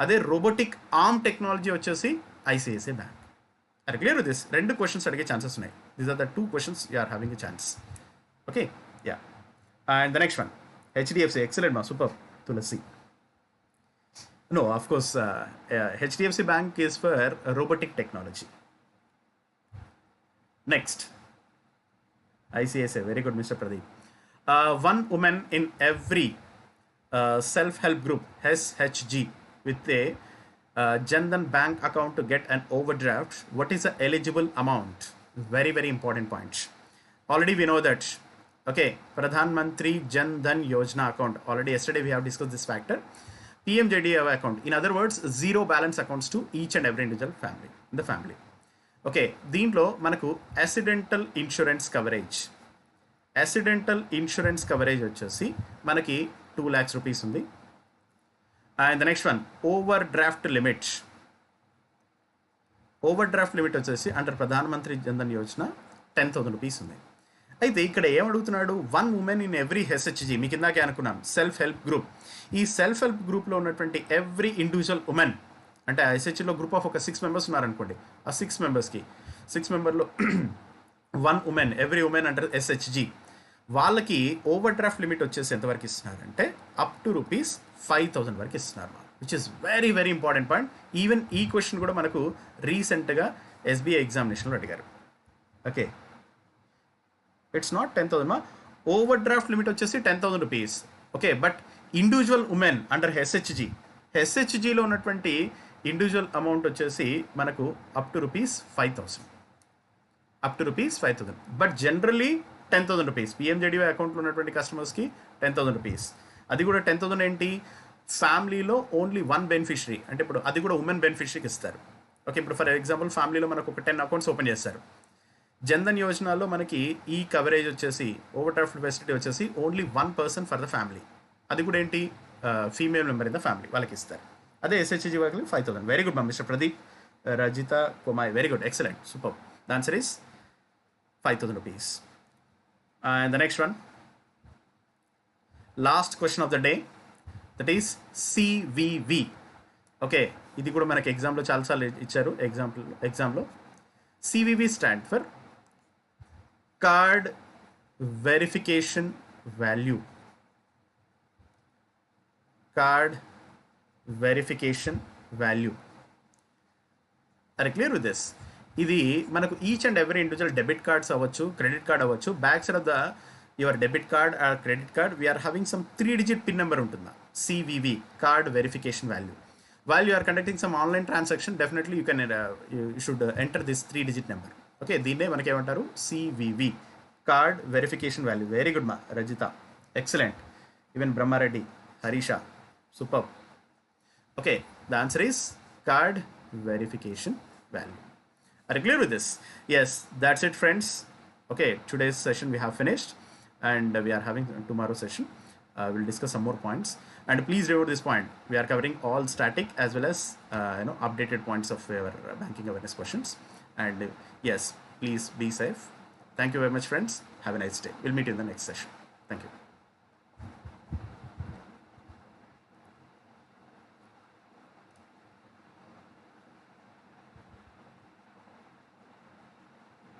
అదే robotic arm technology వచ్చేసి ICICI bank. Are clear with this? రెండు questions అడిగే chances ఉన్నాయి. These are the two questions you are having a chance. Okay, yeah. And the next one, HDFC, excellent ma, super, Tulasi. No, of course, HDFC Bank is for robotic technology. Next, ICICI, very good, Mr. Pradeep. One woman in every self-help group, SHG, with a Jan Bank account to get an overdraft. What is the eligible amount? Very, very important point. Already we know that. Okay, Pradhan Mantri Jan Dhan Yojana account. Already yesterday we have discussed this factor. PMJDY account. In other words, zero balance accounts to each and every individual family in the family. Okay, దీంట్లో మనకు accidental insurance coverage. Accidental insurance coverage వచ్చేసి మనకి 2 lakhs rupees ఉంది. And the next one, over draft limit. Over draft limit వచ్చేసి under Pradhan Mantri Jan Dhan Yojana 10,000 rupees ఉంది. అయితే ఇక్కడ ఏమడుగుతున్నాడు? 1 woman in every SHG. మీకు ఇందాకే అనుకున్నాం సెల్ఫ్ హెల్ప్ గ్రూప్. ఈ సెల్ఫ్ హెల్ప్ గ్రూప్లో ఉన్నటువంటి ఎవ్రీ ఇండివిజువల్ ఉమెన్, అంటే SHGలో గ్రూప్ ఆఫ్ ఒక 6 members ఉన్నారనుకోండి. ఆ 6 membersకి 6 memberలో 1 woman, ఎవ్రీ ఉమెన్ అంటారు SHG. వాళ్ళకి ఓవర్ డ్రాఫ్ట్ లిమిట్ వచ్చేసి ఎంతవరకు ఇస్తున్నారంటే అప్ టు ₹5,000 వరకు ఇస్తున్నారు, which is very very important point. Even ఈ క్వశ్చన్ కూడా మనకు రీసెంట్గా SBI ఎగ్జామినేషన్లో అడిగారు. ఓకే, ఇట్స్ నాట్ 10,000 మా. ఓవర్ డ్రాఫ్ట్ లిమిట్ వచ్చేసి 10,000 rupees. Okay, but individual women under హెచ్హెచ్జిలో ఉన్నటువంటి ఇండివిజువల్ అమౌంట్ వచ్చేసి మనకు up to ₹5,000. Up to ₹5,000. But generally 10,000 rupees. PMJDY అకౌంట్లో ఉన్నటువంటి కస్టమర్స్కి 10,000 rupees. అది కూడా 10,000 ఏంటి? ఫ్యామిలీలో ఓన్లీ 1 beneficiary, అంటే ఇప్పుడు అది కూడా ఉమెన్ బెనిఫిషరీకి ఇస్తారు. ఓకే, ఇప్పుడు ఫర్ ఎగ్జాంపుల్ ఫ్యామిలీలో మనకు ఒక 10 accounts ఓపెన్ చేస్తారు. జన్ధన్ యోజనలో మనకి ఈ కవరేజ్ వచ్చేసి ఓవర్ డ్రాఫ్ట్ ఫెసిలిటీ వచ్చేసి only 1 person for the family. అది కూడా ఏంటి? Female member in the family వాళ్ళకి ఇస్తారు. అదే SHG వాళ్ళకి 5,000. వెరీ గుడ్ మా mister Pradeep, Rajitha Kumar, very good, excellent, super. The answer is 5,000 rupees. And the next one, last question of the day, that is CVV. Okay, ఇది కూడా మనకి ఎగ్జామ్లో చాలాసార్లు ఇచ్చారు. ఎగ్జామ్లో CVV stand for card verification value. Card verification value. Are clear with this? ఇది మనకు each and every individual debit cards అవ్వచ్చు, క్రెడిట్ కార్డ్ అవ్వచ్చు. Back side of the your debit card or credit card we are having some 3-digit PIN number ఉంటుందా? CVV, card verification value. While you are conducting some online transaction, definitely you should enter this 3-digit number. Okay, దీన్నే మనకి ఏమంటారు? CVV, card verification value. Very good మా Rajitha, excellent. Even Brahmareddy, Harisha, super. Okay, the answer is card verification value. Are you clear with this? Yes, that's it friends. Okay, today's session we have finished and we are having tomorrow's session. We'll discuss some more points. And please remember this point, we are covering all static as well as updated points of your banking awareness questions. And yes, please be safe. Thank you very much friends. Have a nice day. We'll meet you in the next session. Thank you.